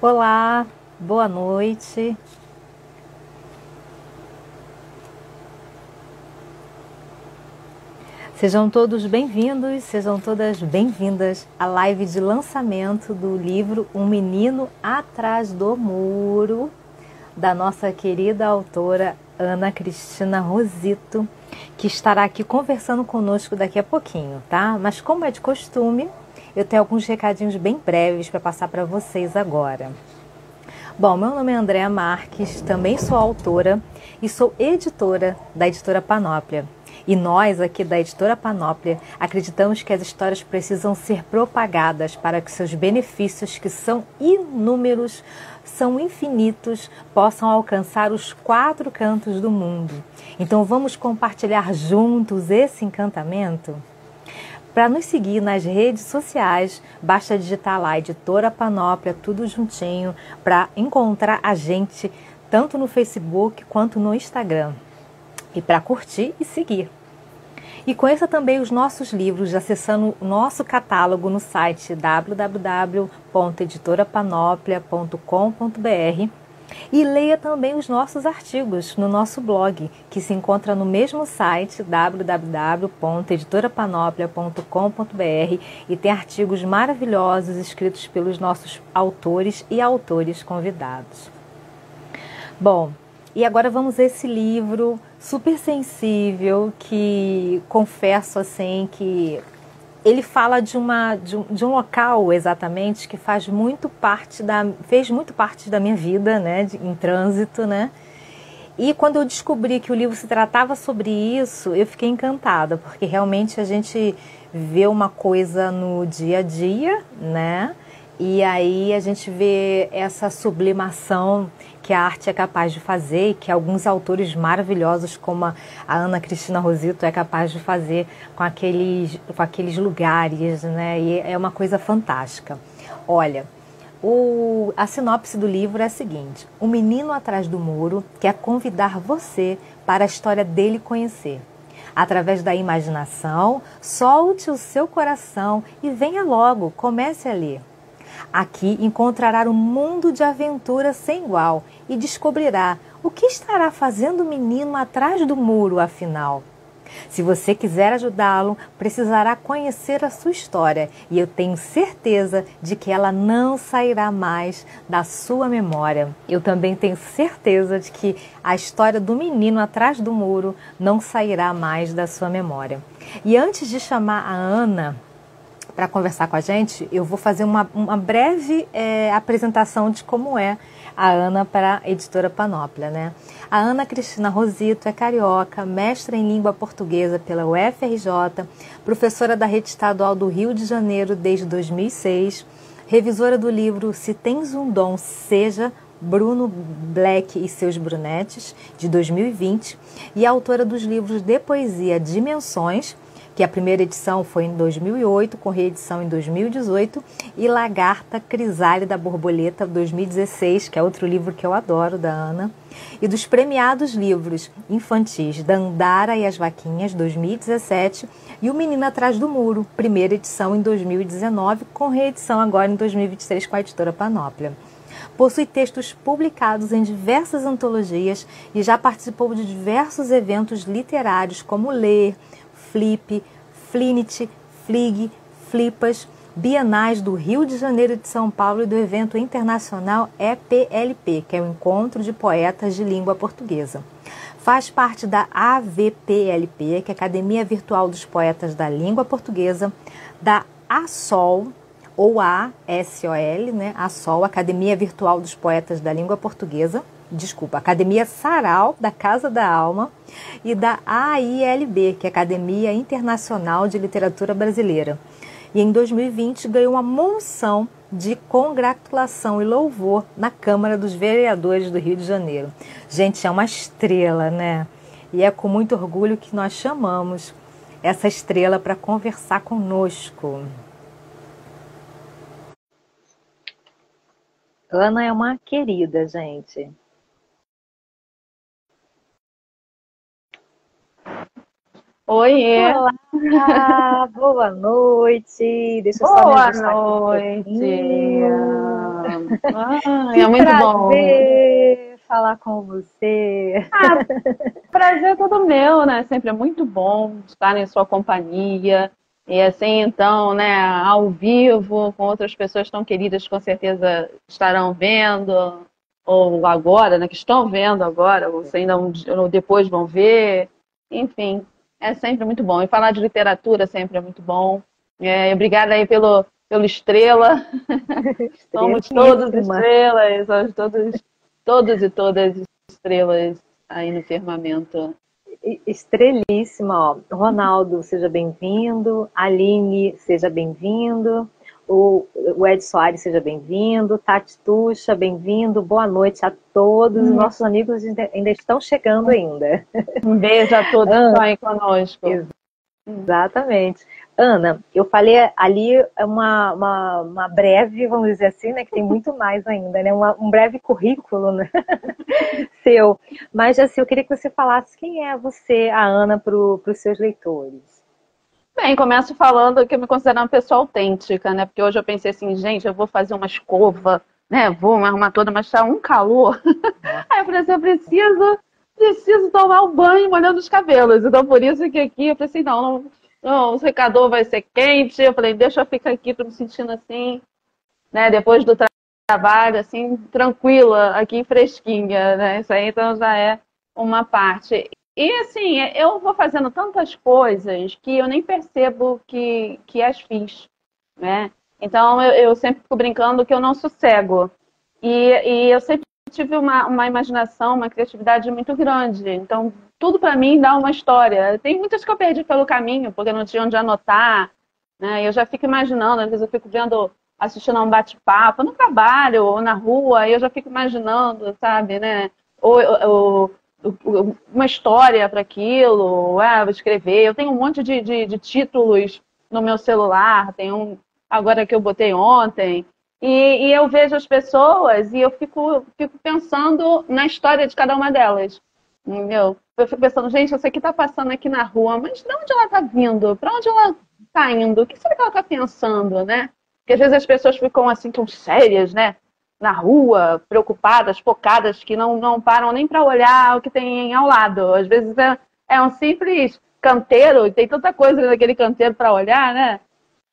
Olá, boa noite. Sejam todos bem-vindos, sejam todas bem-vindas à live de lançamento do livro Um Menino Atrás do Muro, da nossa querida autora Ana Cristina Rosito, que estará aqui conversando conosco daqui a pouquinho, tá? Mas como é de costume, eu tenho alguns recadinhos bem breves para passar para vocês agora. Bom, meu nome é Andréa Marques, também sou autora e sou editora da Editora Panóplia. E nós, aqui da Editora Panóplia, acreditamos que as histórias precisam ser propagadas para que seus benefícios, que são inúmeros, são infinitos, possam alcançar os quatro cantos do mundo. Então vamos compartilhar juntos esse encantamento? Para nos seguir nas redes sociais, basta digitar lá Editora Panóplia, tudo juntinho, para encontrar a gente tanto no Facebook quanto no Instagram. E para curtir e seguir. E conheça também os nossos livros acessando o nosso catálogo no site www.editorapanoplia.com.br e leia também os nossos artigos no nosso blog, que se encontra no mesmo site www.editorapanoplia.com.br e tem artigos maravilhosos escritos pelos nossos autores e autores convidados. Bom, e agora vamos a esse livro super sensível que confesso assim que ele fala de um local exatamente que fez muito parte da minha vida, né, em trânsito, né? E quando eu descobri que o livro se tratava sobre isso, eu fiquei encantada, porque realmente a gente vê uma coisa no dia a dia, né? E aí a gente vê essa sublimação que a arte é capaz de fazer e que alguns autores maravilhosos como a Ana Cristina Rosito é capaz de fazer com aqueles lugares, né? E é uma coisa fantástica. Olha, a sinopse do livro é a seguinte: um menino atrás do muro quer convidar você para a história dele conhecer. Através da imaginação, solte o seu coração e venha logo, comece a ler. Aqui encontrará um mundo de aventura sem igual e descobrirá o que estará fazendo o menino atrás do muro, afinal. Se você quiser ajudá-lo, precisará conhecer a sua história e eu tenho certeza de que ela não sairá mais da sua memória. Eu também tenho certeza de que a história do menino atrás do muro não sairá mais da sua memória. E antes de chamar a Ana para conversar com a gente, eu vou fazer uma breve apresentação de como é a Ana para a Editora Panóplia, né? A Ana Cristina Rosito é carioca, mestra em língua portuguesa pela UFRJ, professora da Rede Estadual do Rio de Janeiro desde 2006, revisora do livro Se Tens um Dom, Seja, Bruno Black e Seus Brunetes, de 2020, e autora dos livros de poesia Dimensões, que a primeira edição foi em 2008, com reedição em 2018, e Lagarta Crisálida Borboleta 2016, que é outro livro que eu adoro, da Ana, e dos premiados livros infantis Dandara e as Vaquinhas, 2017, e O Menino Atrás do Muro, primeira edição em 2019, com reedição agora em 2023 com a Editora Panóplia. Possui textos publicados em diversas antologias e já participou de diversos eventos literários como Ler, Flip, Flinit, Flig, Flipas, bienais do Rio de Janeiro e de São Paulo e do evento internacional EPLP, que é o Encontro de Poetas de Língua Portuguesa. Faz parte da AVPLP, que é a Academia Virtual dos Poetas da Língua Portuguesa, da ASOL, ou ASOL, né? ASOL, Academia Virtual dos Poetas da Língua Portuguesa, Academia Sarau, da Casa da Alma, e da AILB, que é a Academia Internacional de Literatura Brasileira. E em 2020 ganhou uma moção de congratulação e louvor na Câmara dos Vereadores do Rio de Janeiro. Gente, é uma estrela, né? E é com muito orgulho que nós chamamos essa estrela para conversar conosco. Ana é uma querida, gente. Oiê! Olá, boa noite. Deixa eu só me Boa ajustar aqui um noite! pouquinho. É Que muito bom. prazer falar com você. Ah, prazer é todo meu, né? Sempre é muito bom estar em sua companhia. E assim, então, né, ao vivo, com outras pessoas tão queridas, com certeza estarão vendo, ou agora, né, que estão vendo agora, ou se ainda ou depois vão ver. Enfim, é sempre muito bom. E falar de literatura sempre é muito bom. Obrigada aí pelo Estrela. Somos todos Estrelíssima. estrelas, somos todos e todas estrelas aí no firmamento. Estrelíssima, ó. Ronaldo, seja bem-vindo. Aline, seja bem-vindo. O Ed Soares, seja bem-vindo. Tati Tuxa, bem-vindo. Boa noite a todos. Os nossos amigos ainda estão chegando ainda. Um beijo a todos que estão Ana, aí conosco. exatamente. Ana, eu falei ali uma breve, vamos dizer assim, né? Que tem muito mais ainda, né? Um breve currículo, né? Seu. Mas assim, eu queria que você falasse quem é você, a Ana, para os seus leitores. Bem, começo falando que eu me considero uma pessoa autêntica, né? Porque hoje eu pensei assim, gente, eu vou fazer uma escova, né? Vou me arrumar toda, mas tá um calor. Nossa. Aí eu falei assim, eu preciso tomar um banho molhando os cabelos. Então por isso que aqui eu falei assim, não, o secador vai ser quente. Eu falei, deixa eu ficar aqui, tô me sentindo assim, né? Depois do trabalho, assim, tranquila, aqui fresquinha, né? Isso aí então já é uma parte. E assim, eu vou fazendo tantas coisas que eu nem percebo que as fiz, né? Então eu sempre fico brincando que eu não sossego. E eu sempre tive uma imaginação, uma criatividade muito grande. Então tudo para mim dá uma história. Tem muitas que eu perdi pelo caminho, porque eu não tinha onde anotar, né? Eu já fico imaginando, às vezes eu fico vendo assistindo a um bate-papo no trabalho ou na rua, e eu já fico imaginando, sabe, né? Ou uma história para aquilo, vou escrever. Eu tenho um monte de títulos no meu celular, tem um agora que eu botei ontem, e eu vejo as pessoas e eu fico pensando na história de cada uma delas. Entendeu? Eu fico pensando, gente, essa aqui tá passando aqui na rua, mas de onde ela tá vindo? Para onde ela tá indo? O que será que ela tá pensando, né? Porque às vezes as pessoas ficam assim tão sérias, né? Na rua, preocupadas, focadas, que não param nem para olhar o que tem ao lado. Às vezes é um simples canteiro, e tem tanta coisa naquele canteiro para olhar, né?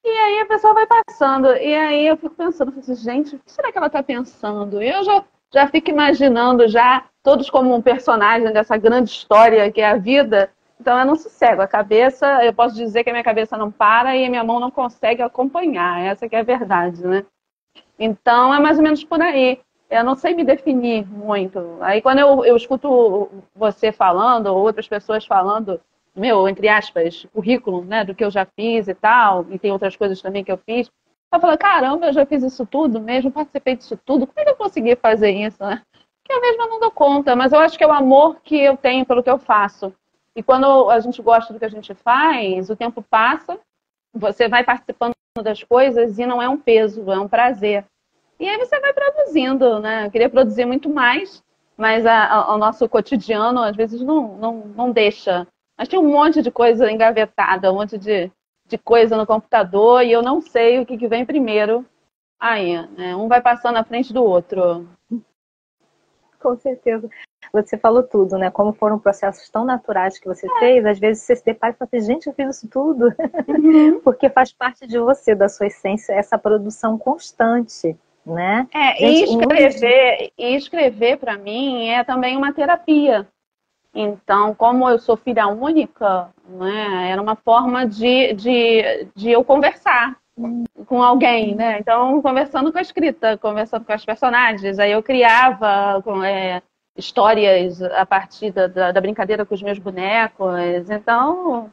E aí a pessoa vai passando. E aí eu fico pensando, assim, gente, o que será que ela está pensando? E eu já fico imaginando já todos como um personagem dessa grande história que é a vida. Então eu não sossego. A cabeça, eu posso dizer que a minha cabeça não para e a minha mão não consegue acompanhar. Essa que é a verdade, né? Então é mais ou menos por aí. Eu não sei me definir muito. Aí quando eu escuto você falando, ou outras pessoas falando, meu, entre aspas, currículo, né, do que eu já fiz e tal, e tem outras coisas também que eu fiz, eu falo, caramba, eu já fiz isso tudo mesmo, participei disso tudo, como é que eu consegui fazer isso, né? Que eu mesma não dou conta, mas eu acho que é o amor que eu tenho pelo que eu faço. E quando a gente gosta do que a gente faz, o tempo passa, você vai participando das coisas e não é um peso, é um prazer. E aí você vai produzindo, né? Eu queria produzir muito mais, mas o nosso cotidiano às vezes não deixa. Mas tem um monte de coisa engavetada, um monte de coisa no computador e eu não sei o que vem primeiro aí, né? Um vai passando na frente do outro. Com certeza. Você falou tudo, né? Como foram processos tão naturais que você fez, às vezes você se depara e fala assim, gente, eu fiz isso tudo. Uhum. Porque faz parte de você, da sua essência, essa produção constante, né? E Gente, escrever para mim é também uma terapia. Então, como eu sou filha única, né, era uma forma de eu conversar com alguém, né? Então, conversando com a escrita, conversando com as personagens. Aí eu criava histórias a partir da brincadeira com os meus bonecos. Então,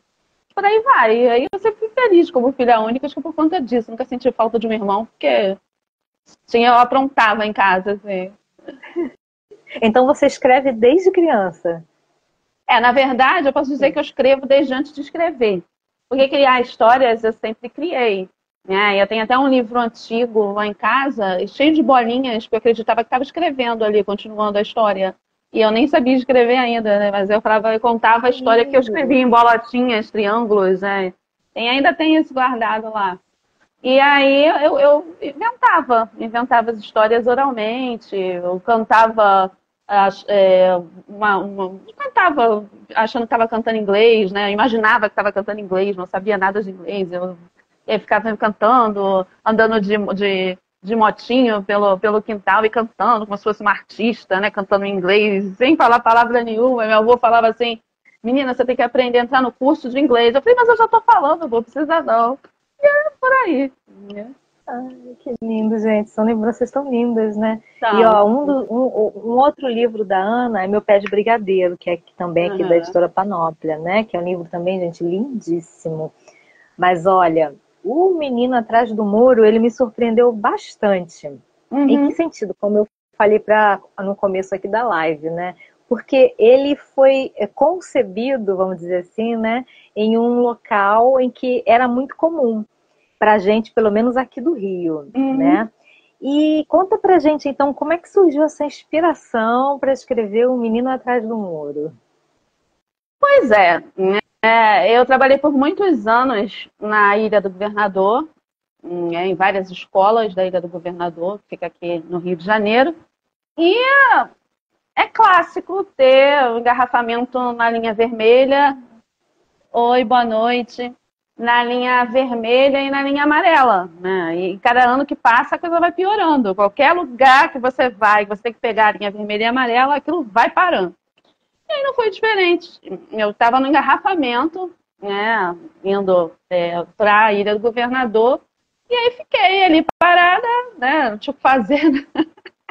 por aí vai. E aí eu sempre fui feliz como filha única, acho que por conta disso. Nunca senti falta de um irmão, porque eu aprontava em casa, assim. Então você escreve desde criança. Na verdade, eu posso dizer que eu escrevo desde antes de escrever. Porque criar histórias eu sempre criei. Né? Eu tenho até um livro antigo lá em casa, cheio de bolinhas, que eu acreditava que estava escrevendo ali, continuando a história. E eu nem sabia escrever ainda, né? Mas eu falava, eu contava a história que eu escrevia em bolotinhas, triângulos, né? Ainda tem esse guardado lá. E aí eu inventava as histórias oralmente, eu cantava, cantava achando que estava cantando inglês, né? Eu imaginava que estava cantando inglês, não sabia nada de inglês. Eu ficava cantando, andando de motinho pelo quintal e cantando como se fosse uma artista, né? Cantando em inglês, sem falar palavra nenhuma. Meu avô falava assim, menina, você tem que aprender a entrar no curso de inglês. Eu falei, mas eu já estou falando, não vou precisar não. Por aí. Ai, que lindo, gente. São lembranças tão lindas, né? E Então, ó, um outro livro da Ana é Meu Pé de Brigadeiro, que é também aqui da editora Panóplia, né? Que é um livro também, gente, lindíssimo. Mas olha, O Menino Atrás do Muro, ele me surpreendeu bastante. Em que sentido? Como eu falei no começo aqui da live, né? Porque ele foi concebido, vamos dizer assim, né? Em um local em que era muito comum para a gente, pelo menos aqui do Rio, né? E conta pra gente, então, como é que surgiu essa inspiração para escrever O Menino Atrás do Muro? pois é, né? Eu trabalhei por muitos anos na Ilha do Governador, em várias escolas da Ilha do Governador, que fica aqui no Rio de Janeiro. E é clássico ter o engarrafamento na linha vermelha. Oi, boa noite. Na linha vermelha e na linha amarela, né? E cada ano que passa a coisa vai piorando. Qualquer lugar que você vai, que você tem que pegar a linha vermelha e amarela, aquilo vai parando. E aí não foi diferente. Eu estava no engarrafamento, né? Indo para a Ilha do Governador, e aí fiquei ali parada, né? Não tinha o que fazer, né?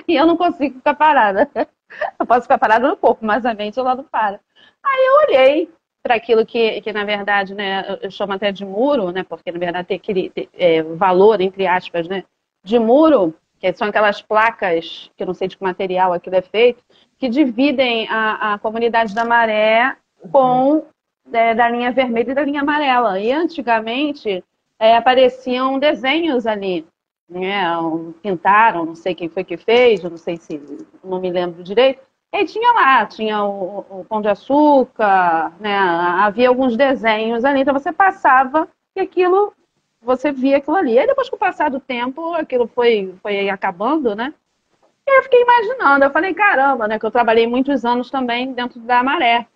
E eu não consigo ficar parada. Eu posso ficar parada no corpo, mas a mente ela não para. Aí eu olhei para aquilo que, na verdade, né, eu chamo até de muro, né, porque, na verdade, tem aquele valor, entre aspas, né, de muro, que são aquelas placas, que eu não sei de que material aquilo é feito, que dividem a comunidade da Maré com da linha vermelha e da linha amarela. E, antigamente, apareciam desenhos ali, né, pintaram, não sei quem foi que fez, eu não sei se, não me lembro direito. E tinha lá, tinha o Pão de Açúcar, né? Havia alguns desenhos ali, então você passava e aquilo, você via aquilo ali. Aí depois, com o passar do tempo, aquilo foi acabando, né? E aí eu fiquei imaginando, eu falei, caramba, né? Que eu trabalhei muitos anos também dentro da Maré.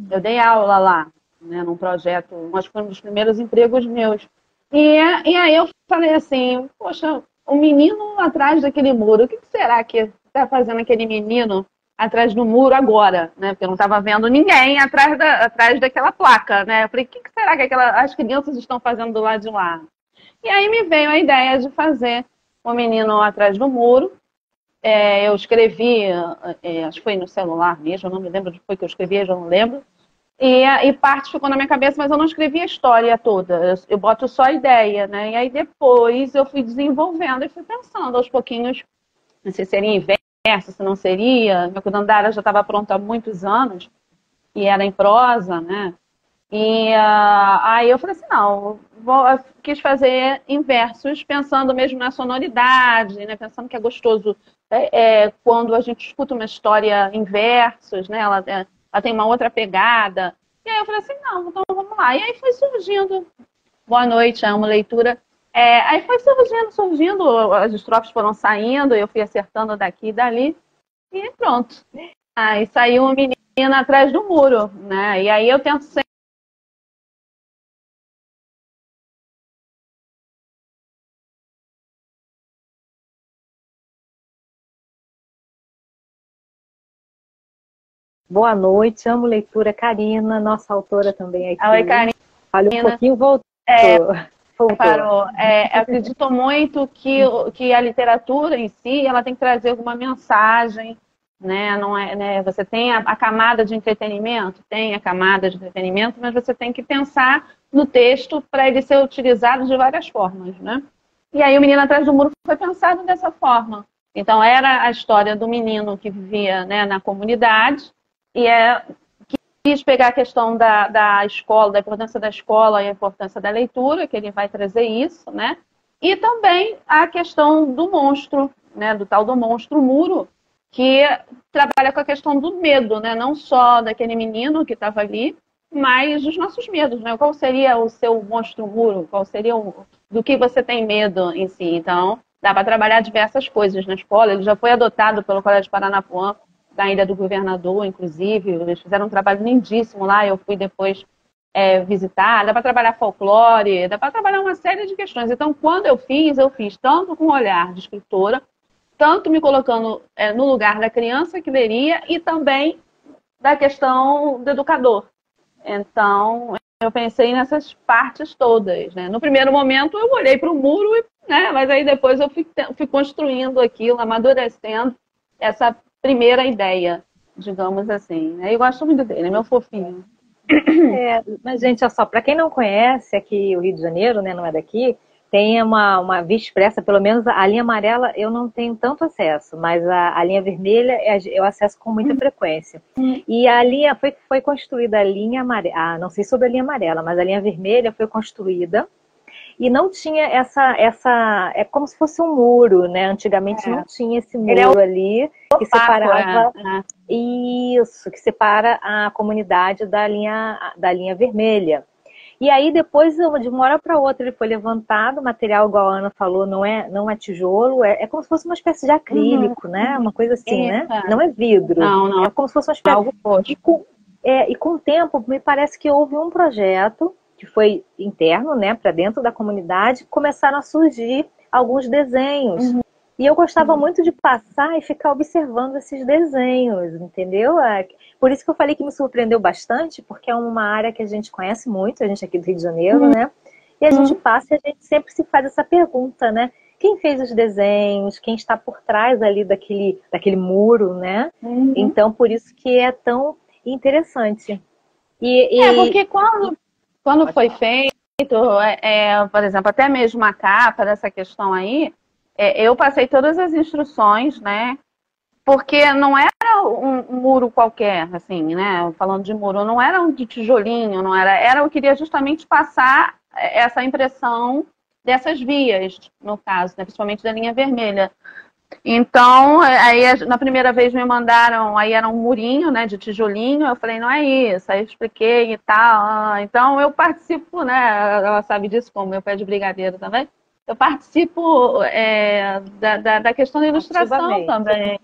Eu dei aula lá, né? Num projeto, acho que foi um dos primeiros empregos meus. E aí eu falei assim, poxa, o menino atrás daquele muro, o que será que está fazendo aquele menino atrás do muro agora, né? Porque eu não estava vendo ninguém atrás daquela placa, né? Eu falei, o que será que as crianças estão fazendo do lado de lá? E aí me veio a ideia de fazer o menino atrás do muro. Eu escrevi, acho que foi no celular mesmo, eu não me lembro de que foi que eu escrevi, eu já não lembro. E parte ficou na minha cabeça, mas eu não escrevi a história toda. Eu boto só a ideia, né? E aí depois eu fui desenvolvendo e fui pensando aos pouquinhos se seria inverso, se não seria. Meu Kudandara já estava pronto há muitos anos e era em prosa, né? E aí eu falei assim, não, eu quis fazer em versos, pensando mesmo na sonoridade, né? Pensando que é gostoso quando a gente escuta uma história em versos, né? Ela tem uma outra pegada. E aí eu falei assim, não, então vamos lá. E aí foi surgindo. Boa noite, amo leitura. Aí foi surgindo, as estrofes foram saindo, eu fui acertando daqui e dali, e pronto. Aí saiu uma menina atrás do muro, né? E aí eu tento sempre. Boa noite, amo leitura, Karina, nossa autora também aqui. Oi, Karina. Olha, um pouquinho, voltou. Parou. Acredito muito que a literatura em si, ela tem que trazer alguma mensagem, né? Não é, né? Você tem a camada de entretenimento, mas você tem que pensar no texto para ele ser utilizado de várias formas, né? E aí o Menino Atrás do Muro foi pensado dessa forma. Então era a história do menino que vivia, né, na comunidade e quis pegar a questão da escola, da importância da escola e a importância da leitura, que ele vai trazer isso, né? E também a questão do monstro, né? Do tal do monstro muro, que trabalha com a questão do medo, né? Não só daquele menino que estava ali, mas dos nossos medos, né? Qual seria o seu monstro muro? Qual seria do que você tem medo em si? Então, dá para trabalhar diversas coisas na escola. Ele já foi adotado pelo Colégio Paranapuã, da Ilha do Governador, inclusive. Eles fizeram um trabalho lindíssimo lá. Eu fui depois visitar. Dá para trabalhar folclore, dá para trabalhar uma série de questões. Então, quando eu fiz tanto com o olhar de escritora, tanto me colocando no lugar da criança que leria e também da questão do educador. Então, eu pensei nessas partes todas, né? No primeiro momento, eu olhei para o muro, né? Mas aí depois eu fui construindo aquilo, amadurecendo essa primeira ideia, digamos assim. Eu gosto muito dele, é meu fofinho. Mas, gente, olha só, para quem não conhece aqui o Rio de Janeiro, né, não é daqui, tem uma via expressa, pelo menos a linha amarela eu não tenho tanto acesso, mas a linha vermelha eu acesso com muita frequência. E a linha foi construída, a linha amarela, não sei sobre a linha amarela, mas a linha vermelha foi construída e não tinha é como se fosse um muro, né? Antigamente não tinha esse muro ali que separava isso, que separa a comunidade da linha vermelha. E aí depois, de uma hora para outra, ele foi levantado, o material, igual a Ana falou, não é tijolo, é como se fosse uma espécie de acrílico, né? Uma coisa assim, né? Não é vidro. Não. É como se fosse uma espécie algo e com o tempo, me parece que houve um projeto que foi interno, né, para dentro da comunidade, começaram a surgir alguns desenhos. E eu gostava muito de passar e ficar observando esses desenhos, entendeu? Por isso que eu falei que me surpreendeu bastante, porque é uma área que a gente conhece muito, a gente aqui do Rio de Janeiro, né? E a gente passa e a gente sempre se faz essa pergunta, né? Quem fez os desenhos? Quem está por trás ali daquele muro, né? Então, por isso que é tão interessante. Porque quando foi feito, por exemplo, até mesmo a capa dessa questão aí, eu passei todas as instruções, né? Porque não era um muro qualquer, assim, né? Falando de muro, não era um de tijolinho, não era. Eu queria justamente passar essa impressão dessas vias, no caso, né? Principalmente da linha vermelha. Então, aí na primeira vez me mandaram, aí era um murinho, né, de tijolinho, eu falei, não é isso, aí eu expliquei e tal. Então, eu participo, né, ela sabe disso, como meu pé de brigadeiro também, eu participo da questão da ilustração também.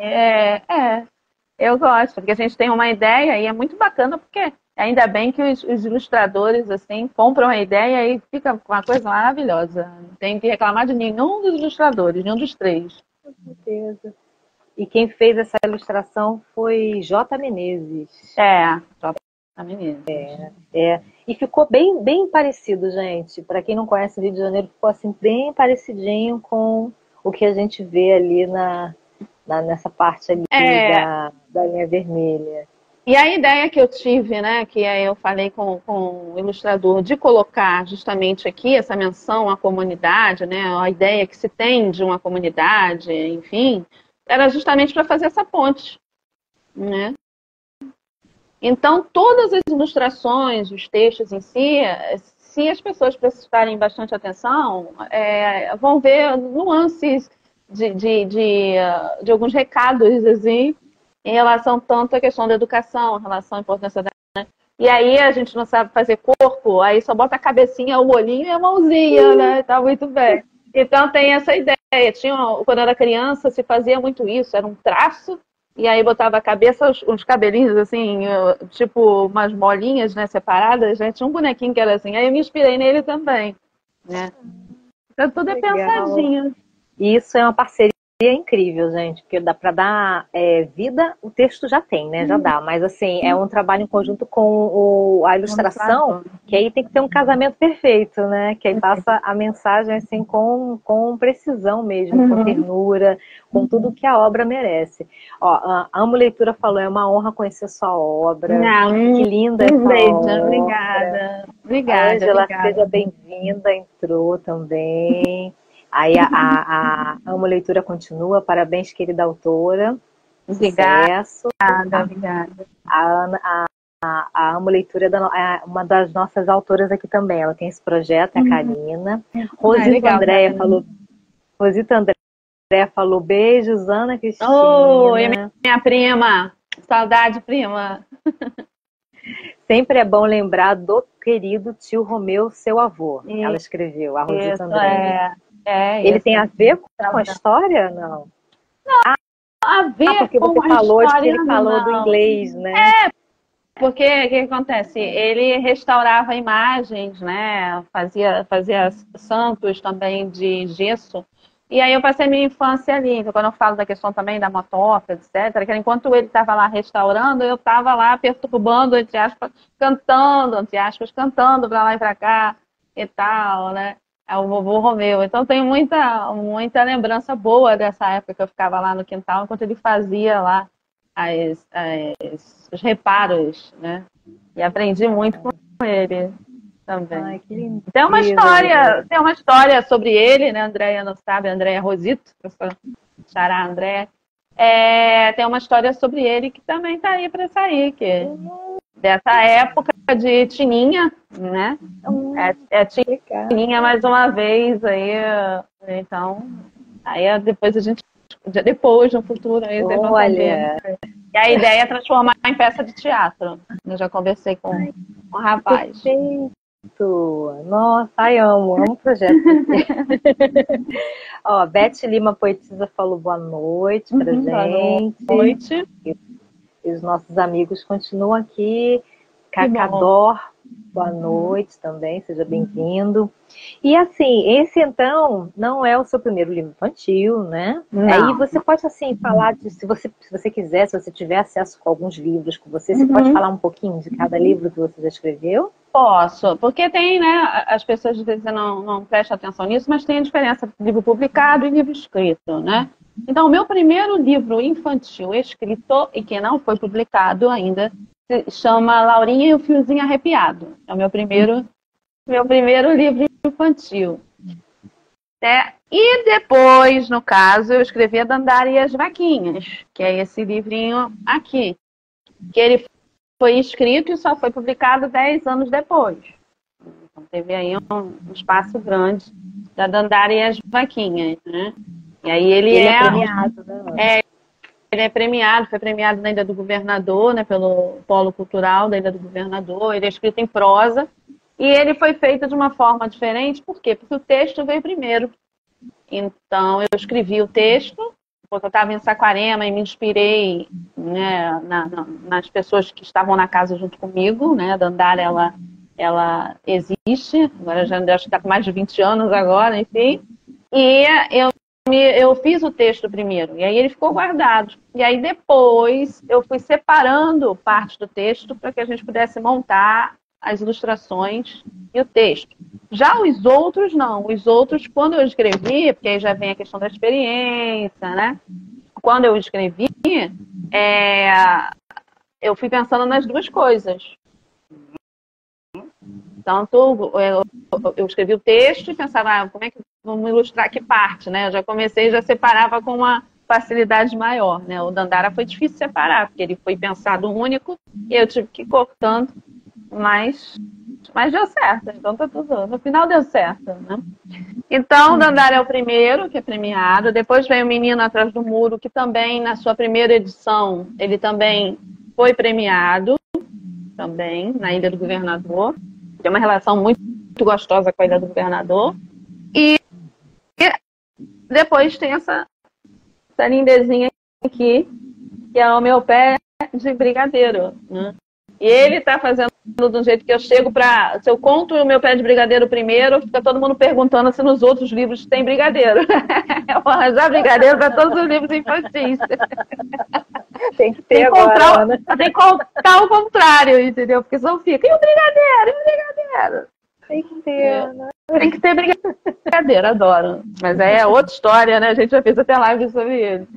Eu gosto, porque a gente tem uma ideia e é muito bacana, porque ainda bem que os ilustradores, assim, compram a ideia e fica uma coisa maravilhosa. Não tem que reclamar de nenhum dos ilustradores, nenhum dos três. Com certeza. E quem fez essa ilustração foi J. Menezes. J. Menezes. E ficou bem, bem parecido, gente. Para quem não conhece o Rio de Janeiro, ficou assim bem parecidinho com o que a gente vê ali nessa parte ali da linha vermelha. E a ideia que eu tive, né, que aí eu falei com o ilustrador, de colocar justamente aqui essa menção à comunidade, né, a ideia que se tem de uma comunidade, enfim, era justamente para fazer essa ponte, né? Então, todas as ilustrações, os textos em si, se as pessoas prestarem bastante atenção, vão ver nuances de alguns recados, assim, em relação tanto à questão da educação, em relação à importância da... Né? E aí a gente não sabe fazer corpo, aí só bota a cabecinha, o olhinho e a mãozinha, né? Tá muito bem. Então tem essa ideia. Quando era criança, se fazia muito isso, era um traço, e aí botava a cabeça, uns cabelinhos assim, tipo umas molinhas, né, separadas, né? Tinha um bonequinho que era assim, aí eu me inspirei nele também, né? Então tudo é pensadinho. Isso é uma parceria incrível, gente, porque dá para dar vida, o texto já tem, né? Já dá, mas assim, é um trabalho em conjunto com a ilustração, que aí tem que ter um casamento perfeito, né? Que aí passa a mensagem assim com precisão mesmo, com ternura, com tudo que a obra merece. Ó, a Amo Leitura falou, é uma honra conhecer sua obra. Que linda essa obra. Obrigada. Ângela, seja bem-vinda, entrou também. Aí a Amo Leitura continua, parabéns, querida autora. Obrigada. Sucesso. Obrigada. A Amo Leitura é uma das nossas autoras aqui também. Ela tem esse projeto, é a Karina. Rosita Andréia falou. Rosita Andréia falou beijos, Ana Oi, Cristina. minha prima. Saudade, prima. Sempre é bom lembrar do querido tio Romeu, seu avô. Ela escreveu, a Rosita Isso, André. Ele isso. tem a ver com a história? Não. A ver Porque com você a falou de que história, ele falou do não. inglês, né? Porque o que acontece? Ele restaurava imagens, né? Fazia santos também de gesso. E aí eu passei minha infância ali. Então, quando eu falo da questão também da motoca, etc., que enquanto ele estava lá restaurando, eu estava lá perturbando, entre aspas, cantando para lá e para cá e tal, né? É o vovô Romeu. Então tenho muita lembrança boa dessa época que eu ficava lá no quintal, enquanto ele fazia lá os reparos, né? E aprendi muito com ele também. Ai, que lindeza, gente. Tem uma história sobre ele, né? A Andréia não sabe, a Andréia Rosito, professora Xará André. Tem uma história sobre ele que também está aí para sair, que dessa época de Tininha, né? Tininha mais uma vez aí, então, aí depois no futuro, aí vocês vão saber. Olha, E a ideia é transformar em peça de teatro. Eu já conversei com um rapaz. perfeito. Nossa, ai, amo o projeto. Ó, Beth Lima Poetisa falou boa noite pra gente. Boa noite. E os nossos amigos continuam aqui. Que bom. Cacador, boa noite também, seja bem-vindo. E assim, esse então não é o seu primeiro livro infantil, né? Não. Aí você pode assim falar de, se você quiser, se você tiver acesso com alguns livros com você, você pode falar um pouquinho de cada livro que você já escreveu? Posso, porque tem, né? As pessoas às vezes não prestam atenção nisso, mas tem a diferença entre livro publicado e livro escrito, né? Então, o meu primeiro livro infantil escrito e que não foi publicado ainda se chama Laurinha e o Fiozinho Arrepiado. É o meu primeiro livro infantil. E depois, no caso, eu escrevi A Dandara e as Vaquinhas, que é esse livrinho aqui, que ele foi escrito e só foi publicado 10 anos depois. Então, teve aí um espaço grande da Dandara e as Vaquinhas, né? E aí ele é premiado, né? Ele é premiado, foi premiado na Ilha do Governador, né, pelo Polo Cultural da Ilha do Governador. Ele é escrito em prosa e ele foi feito de uma forma diferente. Por quê? Porque o texto veio primeiro. Então, eu escrevi o texto, porque eu estava em Saquarema e me inspirei, né, nas pessoas que estavam na casa junto comigo, né? A Dandara, ela existe, agora já acho que está com mais de 20 anos agora, enfim. E eu fiz o texto primeiro, e aí ele ficou guardado. E aí depois eu fui separando parte do texto para que a gente pudesse montar as ilustrações e o texto. Já os outros, não. Os outros, quando eu escrevi, porque aí já vem a questão da experiência, né? Quando eu escrevi, eu fui pensando nas duas coisas. Tanto eu escrevi o texto e pensava, como é que vamos ilustrar que parte, né? Eu já comecei, já separava com uma facilidade maior, né? O Dandara foi difícil separar, porque ele foi pensado único e eu tive que ir cortando, mas deu certo, então tá tudo. No final deu certo, né? Então, o Dandara é o primeiro que é premiado. Depois vem o Menino Atrás do Muro, que também, na sua primeira edição, ele também foi premiado, também, na Ilha do Governador. Tem uma relação muito gostosa com a Ilha do Governador. E depois tem essa lindezinha aqui, que é o meu pé de brigadeiro, né? E ele tá fazendo de um jeito que eu chego para... Se eu conto o meu pé de brigadeiro primeiro, fica todo mundo perguntando se nos outros livros tem brigadeiro. Eu vou arranjar brigadeiro para todos os livros infantis. Tem que ter agora, né? Tem que contar o contrário, entendeu? Porque senão fica, e o brigadeiro? E o brigadeiro? Tem que ter, né? Tem que ter brigadeiro, adoro. Mas é outra história, né? A gente já fez até live sobre ele.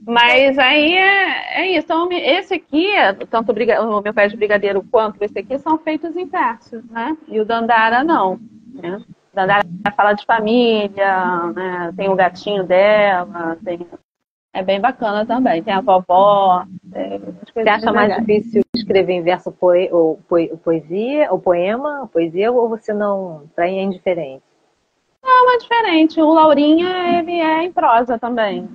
Mas aí é isso. Então, esse aqui, tanto o meu pé de brigadeiro quanto esse aqui, são feitos em versos, né? E o Dandara não. Né? O Dandara fala de família, né? Tem o gatinho dela, é bem bacana também. Tem a vovó. Você acha mais difícil escrever em verso poesia, ou poema, poesia, ou você não, para mim é indiferente? Não, é diferente. O Laurinha, ele é em prosa também.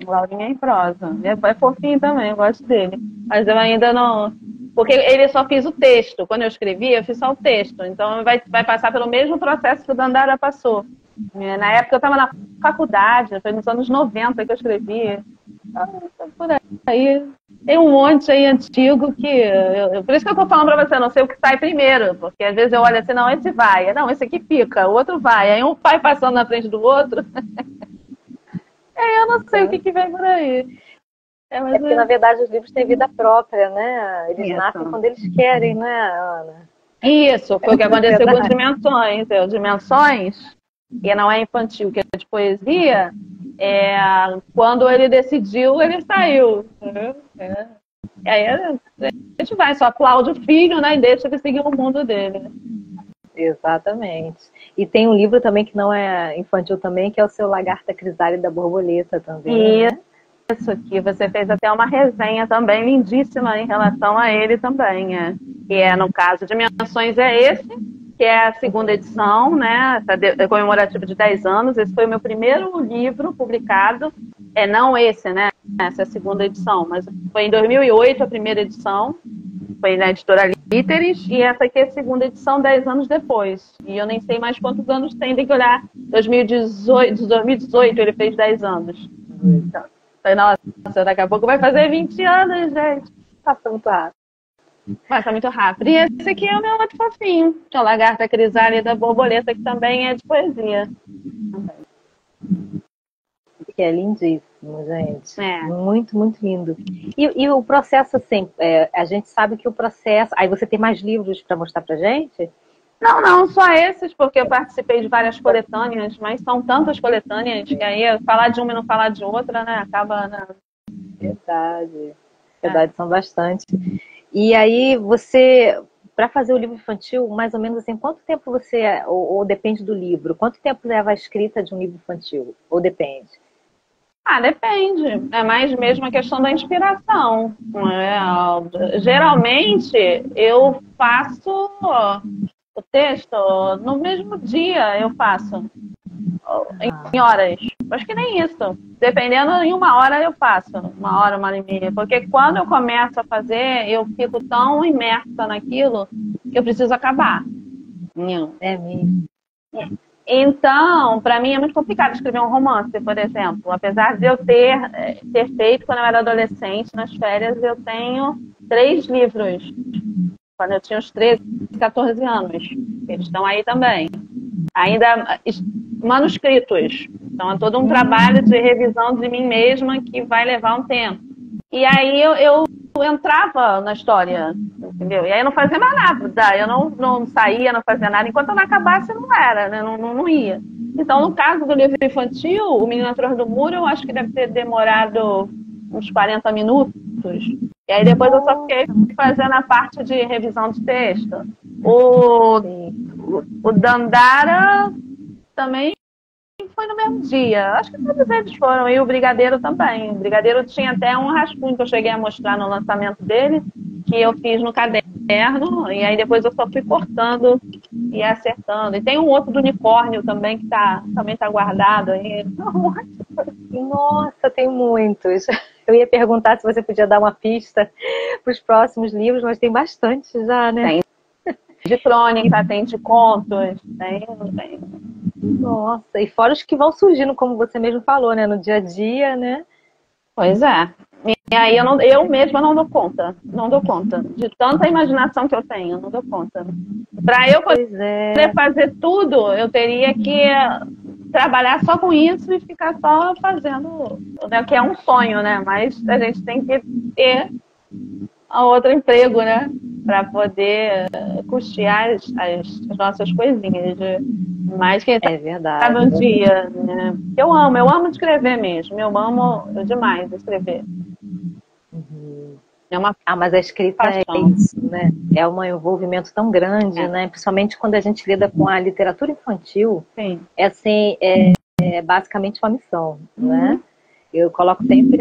O Laurinha é em prosa. É fofinho também, eu gosto dele. Mas eu ainda não... Porque ele só fiz o texto. Quando eu escrevi, eu fiz só o texto. Então vai passar pelo mesmo processo que o Dandara passou. Na época eu estava na faculdade, foi nos anos 90 que eu escrevi. Por aí. Tem um monte aí antigo que... por isso que eu estou falando para você, não sei o que sai primeiro. Porque às vezes eu olho assim, não, esse vai. Não, esse aqui fica, o outro vai. Aí um vai passando na frente do outro. Aí eu não sei o que vem por aí. É porque, na verdade, os livros têm vida própria, né? Eles nascem quando eles querem, né, Ana? Isso, foi o que aconteceu com Dimensões. Dimensões, que não é infantil, que é de poesia, quando ele decidiu, ele saiu. Aí a gente vai, só aplaude o filho, né, e deixa ele seguir o mundo dele. Exatamente. E tem um livro também que não é infantil também, que é o Seu Lagarta Crisálida Borboleta também, né? Isso aqui, você fez até uma resenha também lindíssima em relação a ele também, que é, no caso, Dimensões é esse, que é a segunda edição, né, comemorativa de 10 anos, esse foi o meu primeiro livro publicado, não esse, né, essa é a segunda edição, mas foi em 2008 a primeira edição, foi na editora Líteres, e essa aqui é a segunda edição 10 anos depois, e eu nem sei mais quantos anos tem que olhar, 2018 ele fez 10 anos. Então, nossa, daqui a pouco vai fazer 20 anos, gente. Passa muito rápido. Passa muito rápido. E esse aqui é o meu outro fofinho, que é o Lagarta Crisálida Borboleta, que também é de poesia. Que é lindíssimo, gente. Muito, muito lindo. E o processo, assim, a gente sabe que o processo... Aí você tem mais livros para mostrar pra gente? Não, só esses, porque eu participei de várias coletâneas, mas são tantas coletâneas que aí falar de uma e não falar de outra, né? Acaba... Né? Verdade, são bastante. E aí você, para fazer o livro infantil, mais ou menos assim, quanto tempo você, ou depende do livro, quanto tempo leva a escrita de um livro infantil? Ou depende? Depende. É mais mesmo a questão da inspiração. Geralmente, eu faço o texto no mesmo dia, eu faço. Em horas. Acho que nem isso. Dependendo, em 1 hora eu faço. 1 hora e meia. Porque quando eu começo a fazer, eu fico tão imersa naquilo que eu preciso acabar. É mesmo. Então, para mim é muito complicado escrever um romance, por exemplo. Apesar de eu ter feito quando eu era adolescente, nas férias, eu tenho 3 livros. Quando eu tinha uns 13, 14 anos. Eles estão aí também. Ainda manuscritos. Então é todo um trabalho de revisão de mim mesma que vai levar um tempo. E aí eu entrava na história, entendeu? E aí eu não fazia mais nada. Eu não saía, não fazia nada. Enquanto eu não acabasse, não era, né? Não ia. Então, no caso do livro infantil, O Menino Atrás do Muro, eu acho que deve ter demorado uns 40 minutos. E aí depois eu só fiquei fazendo a parte de revisão de texto. O Dandara também foi no mesmo dia. Acho que todos eles foram. E o Brigadeiro também. O Brigadeiro tinha até um rascunho que eu cheguei a mostrar no lançamento dele, que eu fiz no caderno. E aí depois eu só fui cortando e acertando. E tem um outro do unicórnio também, que também está guardado aí. Nossa, tem muitos. Eu ia perguntar se você podia dar uma pista para os próximos livros, mas tem bastante já, né? Tem de crônica, tem de contos, tem. Nossa, e fora os que vão surgindo, como você mesmo falou, né? No dia a dia, né? Pois é. E aí eu mesma não dou conta. Não dou conta. De tanta imaginação que eu tenho, não dou conta. Para eu poder fazer tudo, eu teria que trabalhar só com isso e ficar só fazendo, né? Que é um sonho, né? Mas a gente tem que ter outro emprego, né? Para poder custear as nossas coisinhas. Mas quem é verdade. Sabe um dia, né? Eu amo escrever mesmo. Eu amo demais escrever. É uma mas a escrita paixão. É isso, né? É um envolvimento tão grande, né? Principalmente quando a gente lida com a literatura infantil. Sim. É basicamente uma missão, né? Eu coloco sempre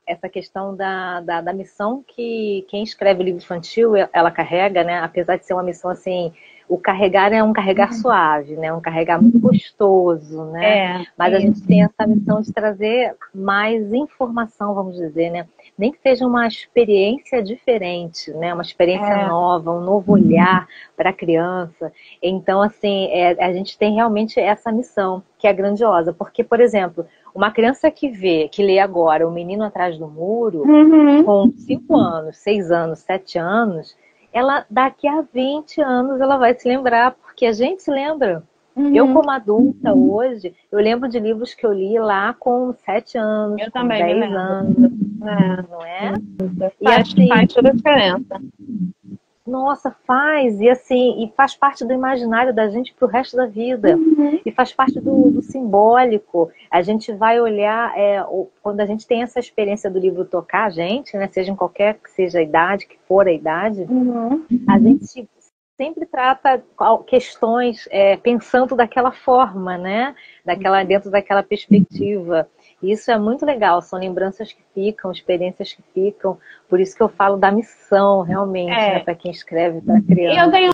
essa questão da missão que quem escreve livro infantil, ela carrega, né? Apesar de ser uma missão, assim, o carregar é um carregar suave, né? Um carregar muito gostoso, né? Mas a gente tem essa missão de trazer mais informação, vamos dizer, né? Nem que seja uma experiência diferente, né? Uma experiência nova, um novo olhar para a criança. Então, assim, a gente tem realmente essa missão, que é grandiosa. Porque, por exemplo, uma criança que lê agora O Menino Atrás do Muro, com 5 anos, 6 anos, 7 anos, ela daqui a 20 anos ela vai se lembrar, porque a gente se lembra. Eu, como adulta hoje, eu lembro de livros que eu li lá com 7 anos, Eu com também 10 anos, não é? Faz toda a diferença. Nossa, faz, e assim, e faz parte do imaginário da gente pro resto da vida. E faz parte do simbólico. A gente vai olhar, quando a gente tem essa experiência do livro tocar a gente, né, seja em qualquer que seja a idade, que for a idade, a gente sempre trata questões pensando daquela forma, né? Dentro daquela perspectiva. E isso é muito legal, são lembranças que ficam, experiências que ficam. Por isso que eu falo da missão, realmente, né, para quem escreve, para criança. Eu tenho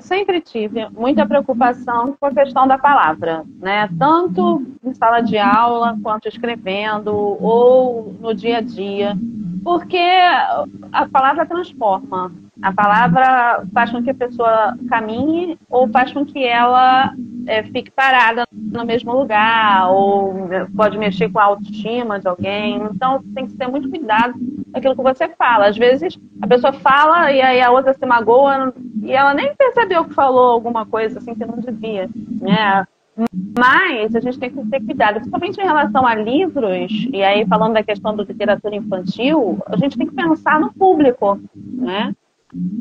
sempre tive muita preocupação com a questão da palavra, né? Tanto em sala de aula, quanto escrevendo, ou no dia a dia. Porque a palavra transforma. A palavra faz com que a pessoa caminhe ou faz com que ela fique parada no mesmo lugar, ou pode mexer com a autoestima de alguém. Então, tem que ter muito cuidado com aquilo que você fala. Às vezes, a pessoa fala e aí a outra se magoa e ela nem percebeu que falou alguma coisa assim que não devia, né? Mas a gente tem que ter cuidado, principalmente em relação a livros, e aí falando da questão da literatura infantil, a gente tem que pensar no público, né?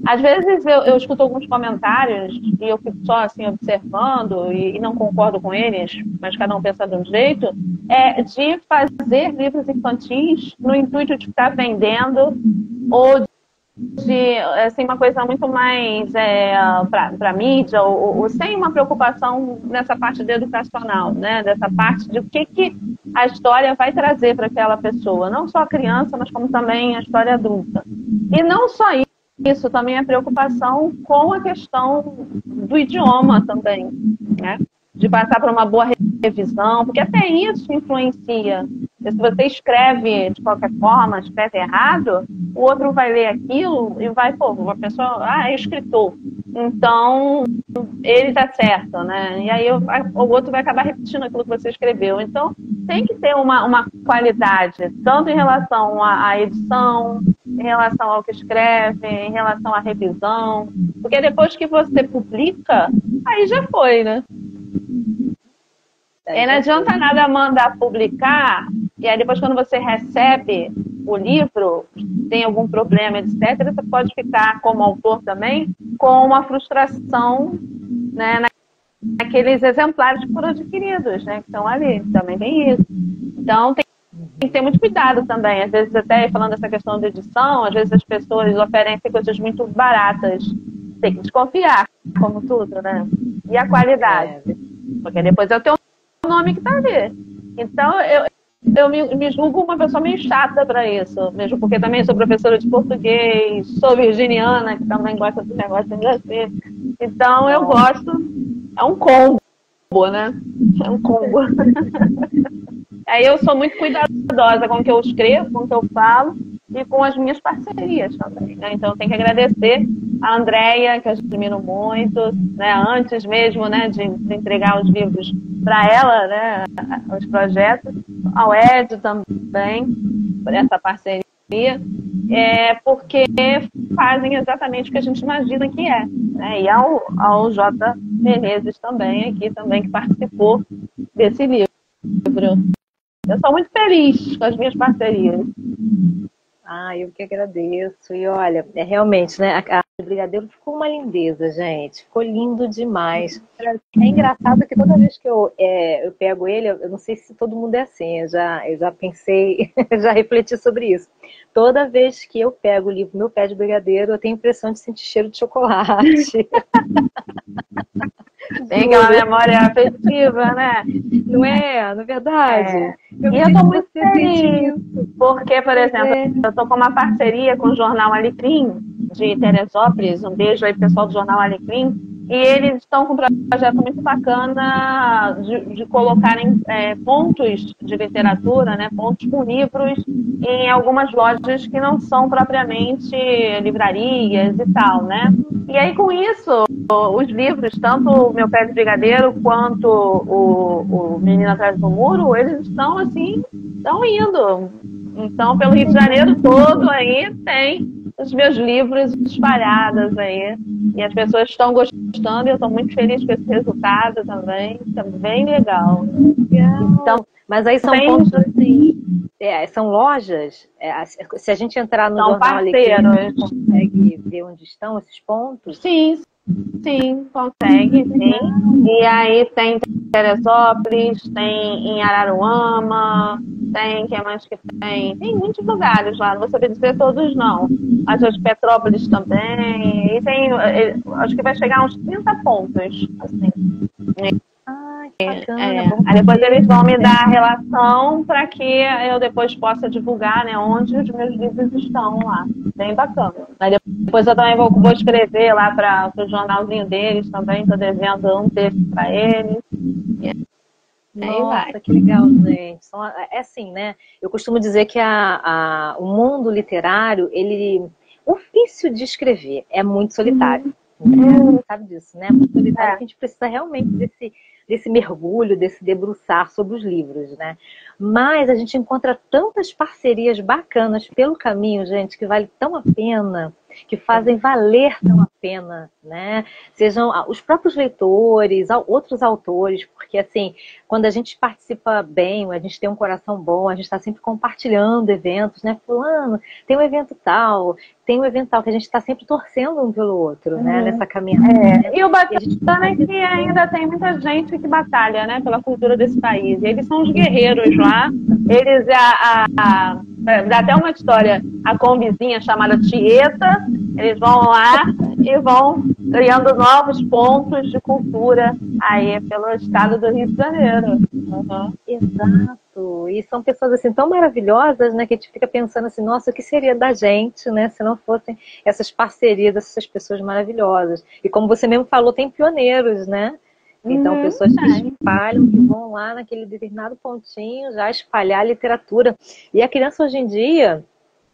Às vezes eu escuto alguns comentários e eu fico só assim observando e não concordo com eles, mas cada um pensa de um jeito, de fazer livros infantis no intuito de ficar vendendo ou de assim, uma coisa muito mais para mídia ou sem uma preocupação nessa parte de educacional, né? Dessa parte de o que a história vai trazer para aquela pessoa, não só a criança, mas como também a história adulta. E não só isso, também a preocupação com a questão do idioma também, né? De passar por uma boa revisão, porque até isso influencia. Se você escreve de qualquer forma, escreve errado, o outro vai ler aquilo e vai, uma pessoa, é escritor. Então, ele tá certo, né? E aí o outro vai acabar repetindo aquilo que você escreveu. Então, tem que ter uma qualidade, tanto em relação à edição, em relação ao que escreve, em relação à revisão. Porque depois que você publica, aí já foi, né? E não adianta nada mandar publicar, e aí depois quando você recebe o livro, tem algum problema, etc., você pode ficar, como autor também, com uma frustração, né, naqueles exemplares que foram adquiridos, né, que estão ali. Também tem isso. Então, tem que ter muito cuidado também. Às vezes, até falando dessa questão de edição, às vezes as pessoas oferecem coisas muito baratas. Tem que desconfiar, como tudo, né? E a qualidade. Porque depois é o teu nome que está ali. Então, eu me julgo uma pessoa meio chata para isso, mesmo porque também sou professora de português, sou virginiana, que também gosta do negócio assim. Então, eu gosto. É um combo, né? É um combo. Aí eu sou muito cuidadosa com o que eu escrevo, com o que eu falo e com as minhas parcerias também, né? Então, eu tenho que agradecer a Andréia, que eu admiro muito, né? Antes mesmo, né, de entregar os livros para ela, né, os projetos, ao Ed também, por essa parceria, porque fazem exatamente o que a gente imagina que é, né? E ao J. Menezes também, aqui também, que participou desse livro. Eu sou muito feliz com as minhas parcerias. Eu que agradeço. E olha, realmente, né? O brigadeiro ficou uma lindeza, gente. Ficou lindo demais. É engraçado que toda vez que eu pego ele, eu não sei se todo mundo é assim, eu já pensei, já refleti sobre isso. Toda vez que eu pego o livro Meu Pé de Brigadeiro, eu tenho a impressão de sentir cheiro de chocolate. Tem aquela memória afetiva, né? Não é? Não é verdade? E eu tô muito feliz, porque, por exemplo, eu tô com uma parceria com o jornal Alecrim, de Teresópolis, um beijo aí pro pessoal do Jornal Alecrim, e eles estão com um projeto muito bacana de colocarem pontos de literatura, né, pontos com livros em algumas lojas que não são propriamente livrarias e tal, né? E aí, com isso, os livros, tanto o Meu Pé de Brigadeiro quanto o Menino Atrás do Muro, eles estão assim, estão indo. Então, pelo Rio de Janeiro todo aí tem os meus livros espalhados aí. E as pessoas estão gostando e eu estou muito feliz com esse resultado também. Está bem legal. Então, mas aí são pontos assim, são lojas. Se a gente entrar no são Jornal parceiros. Alecrim, consegue ver onde estão esses pontos? Sim, sim, consegue, sim. E aí tem em Teresópolis, tem em Araruama, tem, que mais que tem? Tem muitos lugares lá, não vou saber dizer todos não. Mas as Petrópolis também, e tem, acho que vai chegar a uns 30 pontos, assim. Que bacana, Aí depois eles vão me dar a relação para que eu depois possa divulgar, né, onde os meus livros estão lá. Bem bacana. Aí depois eu também vou escrever lá para o jornalzinho deles também, estou devendo um texto para eles. Nossa, que legal, gente. É assim, né? Eu costumo dizer que o mundo literário, o ofício de escrever é muito solitário. Né? Sabe disso, né? Muito solitário, que a gente precisa realmente desse mergulho, desse debruçar sobre os livros, né? Mas a gente encontra tantas parcerias bacanas pelo caminho, gente, que vale tão a pena, que fazem valer tão a pena, né? Sejam os próprios leitores, outros autores, porque assim, quando a gente participa bem, a gente tem um coração bom, a gente está sempre compartilhando eventos, né? Fulano, tem um evento tal, que a gente está sempre torcendo um pelo outro, né? Nessa caminhada. E o bacana é que ainda tem muita gente que batalha, né, pela cultura desse país. Eles são os guerreiros lá. Eles, dá até uma história, a combizinha chamada Tieta, eles vão lá e vão criando novos pontos de cultura aí pelo estado do Rio de Janeiro. Exato. E são pessoas assim tão maravilhosas, né, que a gente fica pensando assim, nossa, o que seria da gente, né, se não fossem essas parcerias, essas pessoas maravilhosas. E como você mesmo falou, tem pioneiros, né? Então, pessoas que espalham, que vão lá naquele determinado pontinho já espalhar a literatura. E a criança hoje em dia,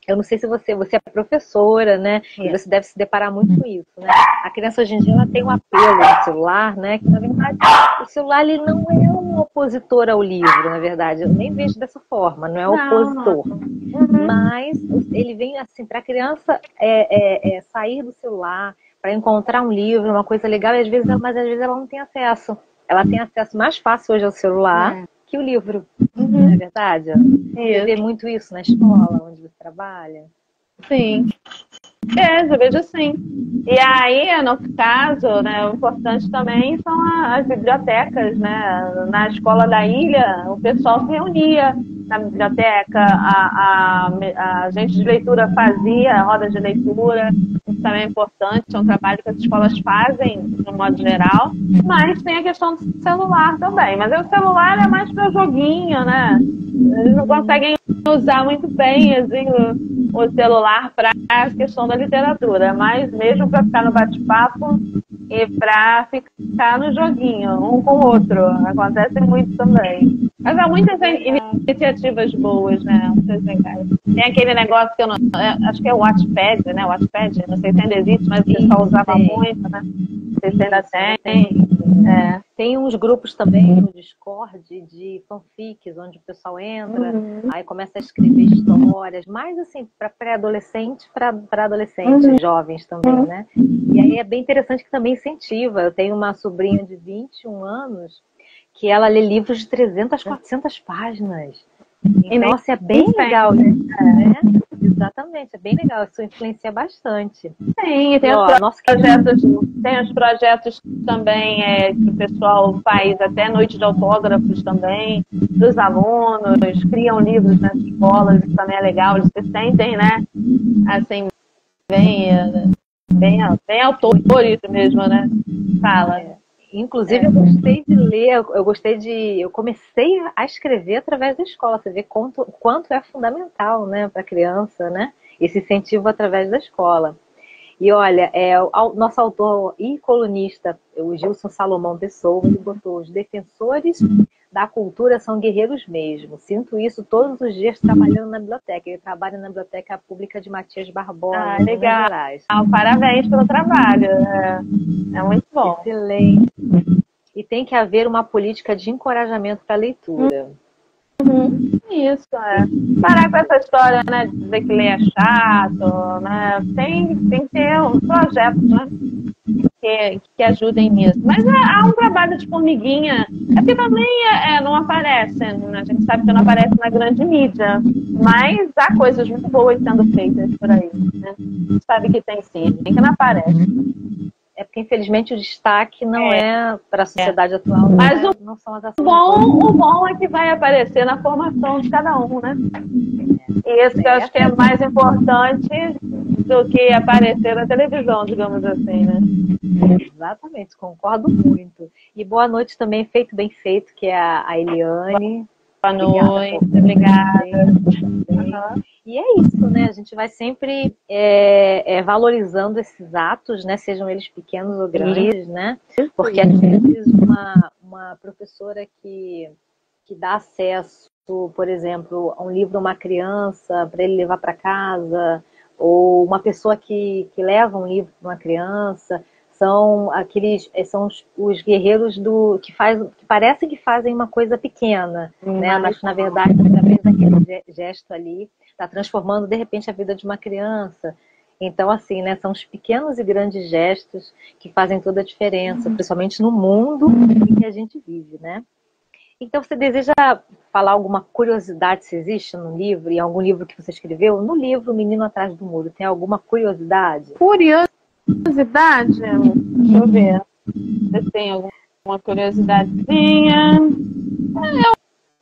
eu não sei se você é professora, né? E você deve se deparar muito com isso, né? A criança hoje em dia ela tem um apelo no celular, né? Que na verdade o celular ele não é um opositor ao livro, na verdade. Eu nem vejo dessa forma, não é opositor. Mas ele vem assim para a criança sair do celular, para encontrar um livro, uma coisa legal, mas às vezes ela não tem acesso. Ela tem acesso mais fácil hoje ao celular que o livro. Não é verdade? Você vê muito isso na escola, onde você trabalha? Sim. Eu vejo assim. E aí, no caso, né, o importante também são as bibliotecas, né? Na escola da ilha, o pessoal se reunia na biblioteca, a gente de leitura fazia rodas de leitura, isso também é importante, é um trabalho que as escolas fazem, de um modo geral, mas tem a questão do celular também. Mas o celular é mais para joguinho, né? Eles não conseguem usar muito bem assim, o celular para a questão da literatura, mas mesmo para ficar no bate-papo e para ficar no joguinho, um com o outro. Acontece muito também. Mas há muitas iniciativas boas, né? Tem aquele negócio que eu não. Acho que é o Wattpad, né? O Wattpad, não sei se ainda existe, mas o pessoal usava muito, né? Não sei se ainda tem. Tem uns grupos também no Discord de fanfics, onde o pessoal entra, aí começa a escrever histórias, mais assim, para pré-adolescente, para adolescentes, jovens também, né? E aí é bem interessante que também incentiva. Eu tenho uma sobrinha de 21 anos que ela lê livros de 300, 400 páginas. Então, assim, é bem legal, né? Exatamente, é bem legal, isso influencia bastante. Sim, tem os projetos também que o pessoal faz até noite de autógrafos também, dos alunos, criam livros nas escolas, isso também é legal, eles se sentem, né, assim, bem autores mesmo, né, fala. Inclusive, eu gostei de ler, eu comecei a escrever através da escola. Você vê quanto é fundamental, né, para a criança, né, esse incentivo através da escola. E olha, o nosso autor e colunista, o Gilson Salomão Pessoa, ele botou: os defensores da cultura são guerreiros mesmo. Sinto isso todos os dias trabalhando na biblioteca. Ele trabalha na Biblioteca Pública de Matias Barbosa, em Minas Gerais. Parabéns pelo trabalho. É muito bom. Excelente. E tem que haver uma política de encorajamento para a leitura. Isso, parar com essa história, né, de dizer que ler é chato, né, tem que ter um projeto, né, que ajudem nisso. Mas há um trabalho de formiguinha, que também não aparece, né? A gente sabe que não aparece na grande mídia, mas há coisas muito boas sendo feitas por aí, né? A gente sabe que tem sim, que não aparece. É porque, infelizmente, o destaque não é para a sociedade atual. Mas não são as ações o bom é que vai aparecer na formação de cada um, né? E isso que eu acho que é mais importante do que aparecer na televisão, digamos assim, né? Exatamente, concordo muito. E boa noite também, Feito Bem Feito, que é a Eliane. Boa noite, obrigada. E é isso, né? A gente vai sempre valorizando esses atos, né? Sejam eles pequenos ou grandes, né? Porque às vezes uma professora que dá acesso, por exemplo, a um livro a uma criança para ele levar para casa, ou uma pessoa que leva um livro para uma criança, são os guerreiros que parece que fazem uma coisa pequena, né? Mas na verdade, através daquele gesto ali, está transformando de repente a vida de uma criança. Então, assim, né? São os pequenos e grandes gestos que fazem toda a diferença, principalmente no mundo em que a gente vive, né? Então, você deseja falar alguma curiosidade, se existe no livro, em algum livro que você escreveu? No livro O Menino Atrás do Muro, tem alguma curiosidade? Curiosidade? Deixa eu ver. Você tem alguma curiosidadezinha?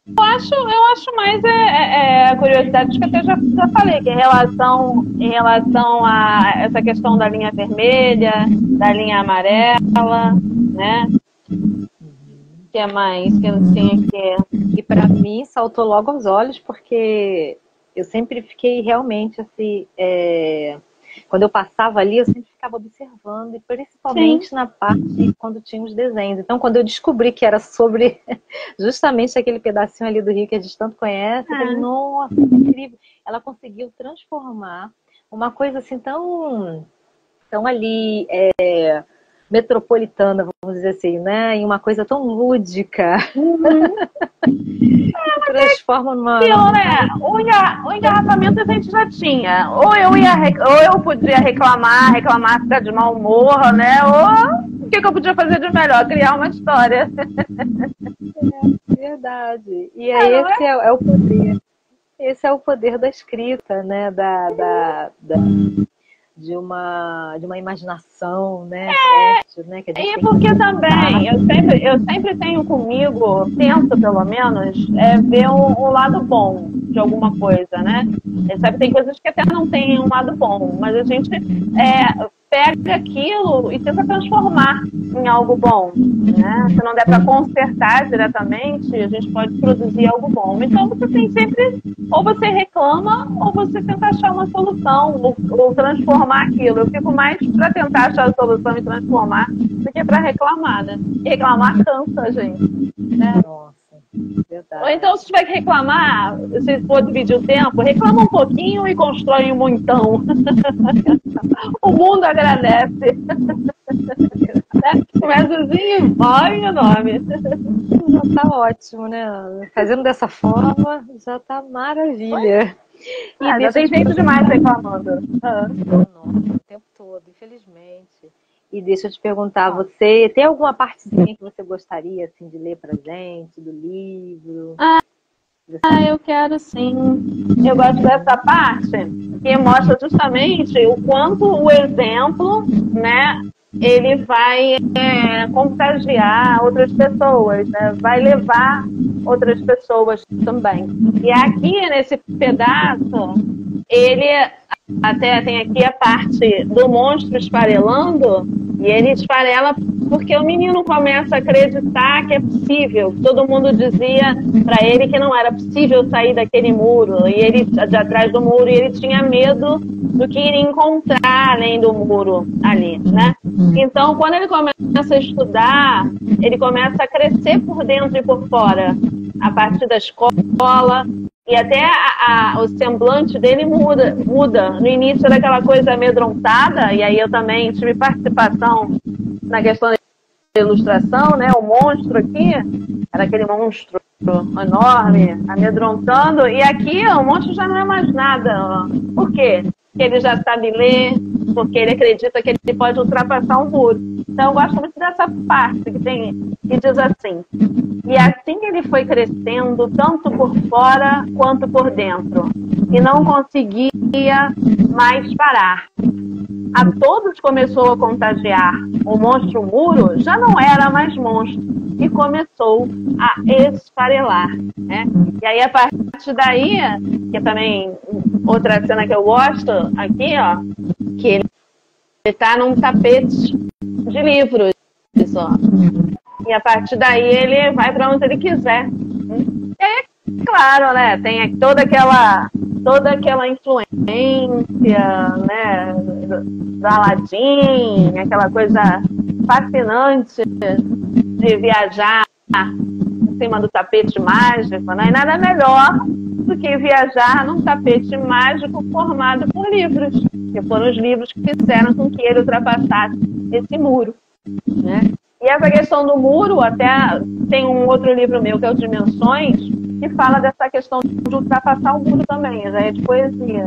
Eu acho mais a curiosidade que eu até já falei, que em relação a essa questão da linha vermelha, da linha amarela, né? O que mais que eu tinha aqui? E para mim saltou logo aos olhos, porque eu sempre fiquei realmente assim, quando eu passava ali, eu sempre ficava observando, e principalmente na parte quando tinha os desenhos. Então, quando eu descobri que era sobre justamente aquele pedacinho ali do Rio que a gente tanto conhece, eu falei, nossa, que incrível. Ela conseguiu transformar uma coisa assim tão ali metropolitana, vamos dizer assim, né? Em uma coisa tão lúdica. Transforma numa... Pior, o engarrafamento a gente já tinha. Ou eu podia reclamar ficar de mau humor, né? Ou o que eu podia fazer de melhor? Criar uma história. Verdade. E esse é o poder. Esse é o poder da escrita, né? De uma imaginação, né? Forte, né? Que a gente porque também eu sempre tenho comigo, tento pelo menos, ver o lado bom de alguma coisa, né? Sabe, tem coisas que até não tem um lado bom, mas a gente pega aquilo e tenta transformar em algo bom, né? Se não der para consertar diretamente, a gente pode produzir algo bom. Então você tem sempre, ou você reclama, ou você tenta achar uma solução, ou transformar aquilo. Eu fico mais para tentar achar a solução e transformar do que para reclamar, né? E reclamar cansa a gente, né? Nossa, verdade. Ou então, se tiver que reclamar, se for dividir o tempo, reclama um pouquinho e constrói um montão. O mundo agradece. Começa assim, vai enorme. Já tá ótimo, né? Fazendo dessa forma, já tá maravilha. Já tem jeito demais reclamando. Nossa, o tempo todo, infelizmente. E deixa eu te perguntar, você tem alguma partezinha que você gostaria assim, de ler pra gente, do livro? Eu quero sim. Eu gosto dessa parte que mostra justamente o quanto o exemplo, né, ele vai contagiar outras pessoas, né, vai levar outras pessoas também. E aqui nesse pedaço, ele até tem aqui a parte do monstro esfarelando, e ele esfarela porque o menino começa a acreditar que é possível. Todo mundo dizia para ele que não era possível sair daquele muro, e ele de atrás do muro, e ele tinha medo do que iria encontrar além do muro ali, né? Então, quando ele começa a estudar, ele começa a crescer por dentro e por fora, a partir da escola, e até o semblante dele muda. No início era aquela coisa amedrontada, e aí eu também tive participação na questão da ilustração, né? O monstro aqui era aquele monstro enorme, amedrontando, e aqui o monstro já não é mais nada. Por quê? Porque ele já sabe ler, porque ele acredita que ele pode ultrapassar um muro. Então eu gosto muito dessa parte que diz assim: e assim ele foi crescendo, tanto por fora quanto por dentro, e não conseguia mais parar. A todos começou a contagiar. O monstro muro já não era mais monstro e começou a esfarelar, né? E aí, a partir daí, que é também outra cena que eu gosto aqui, ó, que ele está num tapete de livros, ó. E a partir daí ele vai para onde ele quiser. E aí, claro, né? Tem toda aquela influência, né, do Aladdin, aquela coisa fascinante de viajar em cima do tapete mágico, né? E nada melhor do que viajar num tapete mágico formado por livros, que foram os livros que fizeram com que ele ultrapassasse esse muro, né? E essa questão do muro, até tem um outro livro meu, que é o Dimensões, que fala dessa questão de ultrapassar o muro também, já é de poesia.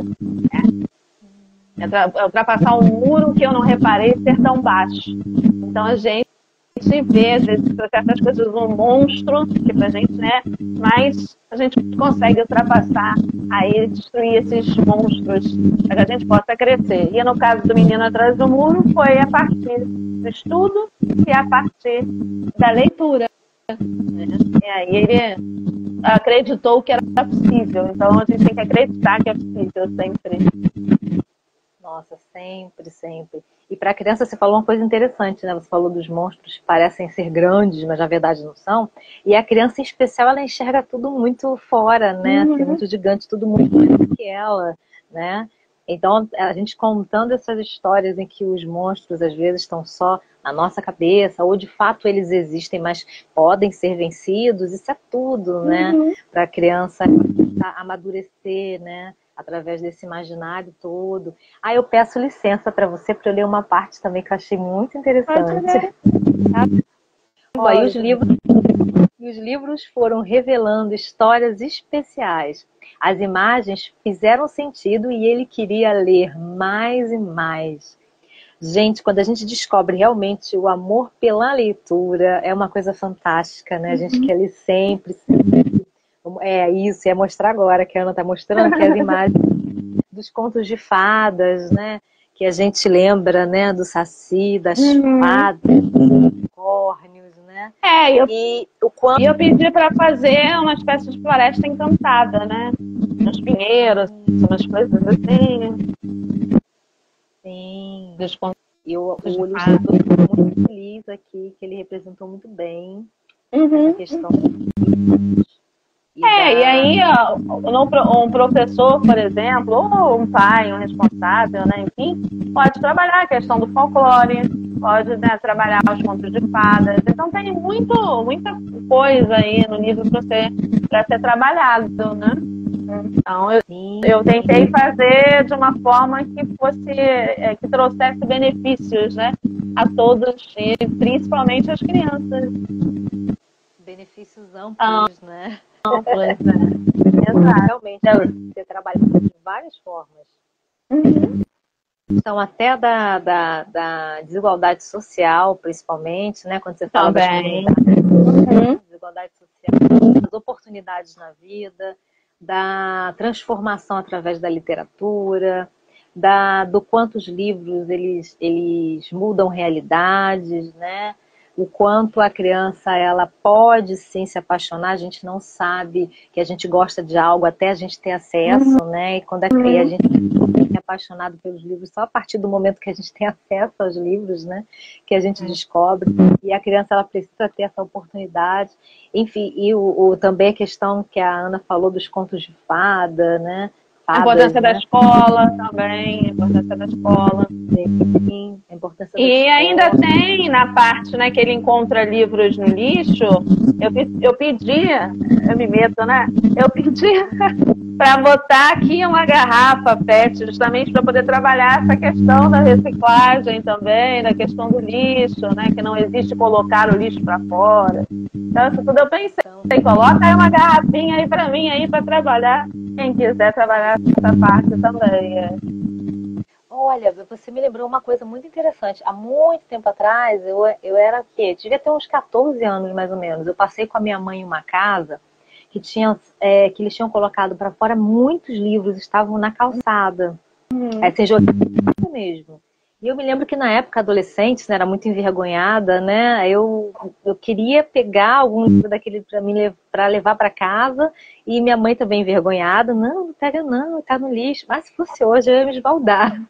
É ultrapassar um muro que eu não reparei ser tão baixo. Então a gente vê, às vezes, certas coisas, um monstro, que pra gente, né? Mas a gente consegue ultrapassar, aí destruir esses monstros, para que a gente possa crescer. E no caso do menino atrás do muro, foi a partir do estudo e a partir da leitura. E aí ele acreditou que era possível. Então a gente tem que acreditar que é possível sempre. Nossa, sempre, sempre. E para a criança você falou uma coisa interessante, né? Você falou dos monstros que parecem ser grandes, mas na verdade não são. E a criança, em especial, ela enxerga tudo muito fora, né? Assim, muito gigante, tudo muito maior que ela, né? Então, a gente contando essas histórias em que os monstros, às vezes, estão só na nossa cabeça, ou de fato eles existem, mas podem ser vencidos, isso é tudo, né? Para a criança amadurecer, né? Através desse imaginário todo. Eu peço licença para você para eu ler uma parte também que eu achei muito interessante. E os livros foram revelando histórias especiais. As imagens fizeram sentido e ele queria ler mais e mais. Gente, quando a gente descobre realmente o amor pela leitura, é uma coisa fantástica, né? A gente quer ler sempre, sempre. É isso, ia mostrar agora, que a Ana está mostrando aqui as imagens dos contos de fadas, né? Que a gente lembra, né? Do Saci, das fadas, dos unicórnios, né? E eu pedi para fazer uma espécie de floresta encantada, né? Uns pinheiros, umas coisas assim. Sim. E o ilustrador ficou muito feliz aqui, que ele representou muito bem essa questão. E aí um professor, por exemplo, ou um pai, um responsável, né, enfim, pode trabalhar a questão do folclore, pode, né, trabalhar os contos de fadas. Então tem muita coisa aí no livro para ser trabalhado, né? Então eu tentei fazer de uma forma que que trouxesse benefícios, né, a todos, e principalmente às crianças. Benefícios amplos, né? Amplos, né? Exato. Realmente, você trabalha de várias formas. Então, até da desigualdade social, principalmente, né? Quando você fala também. Das desigualdade social, das oportunidades na vida, da transformação através da literatura, do quanto os livros eles mudam realidades, né? o quanto a criança ela pode sim se apaixonar. A gente não sabe que a gente gosta de algo até a gente ter acesso, né? E quando e a gente é apaixonado pelos livros só a partir do momento que a gente tem acesso aos livros, né? Que a gente descobre. E a criança ela precisa ter essa oportunidade. Enfim, e também a questão que a Ana falou dos contos de fada, né? A importância da escola também, a importância da escola. Sim, a importância da e escola. Ainda tem na parte, né, que ele encontra livros no lixo, eu pedia, eu me meto, né? Eu pedia para botar aqui uma garrafa PET, justamente para poder trabalhar essa questão da reciclagem também, da questão do lixo, né? Que não existe colocar o lixo para fora. Então, isso tudo eu pensei, coloca aí uma garrafinha aí para mim, aí para trabalhar. Quem quiser trabalhar essa parte também. Olha, você me lembrou uma coisa muito interessante. Há muito tempo atrás, eu era o quê? Devia ter uns 14 anos, mais ou menos. Eu passei com a minha mãe em uma casa que eles tinham colocado para fora muitos livros, estavam na calçada. Assim, jogando mesmo. E eu me lembro que na época, adolescente, né, era muito envergonhada, né? Eu queria pegar algum livro daquele para levar para casa, e minha mãe também envergonhada. Não pega não, tá no lixo. Mas se fosse hoje, eu ia me esbaldar.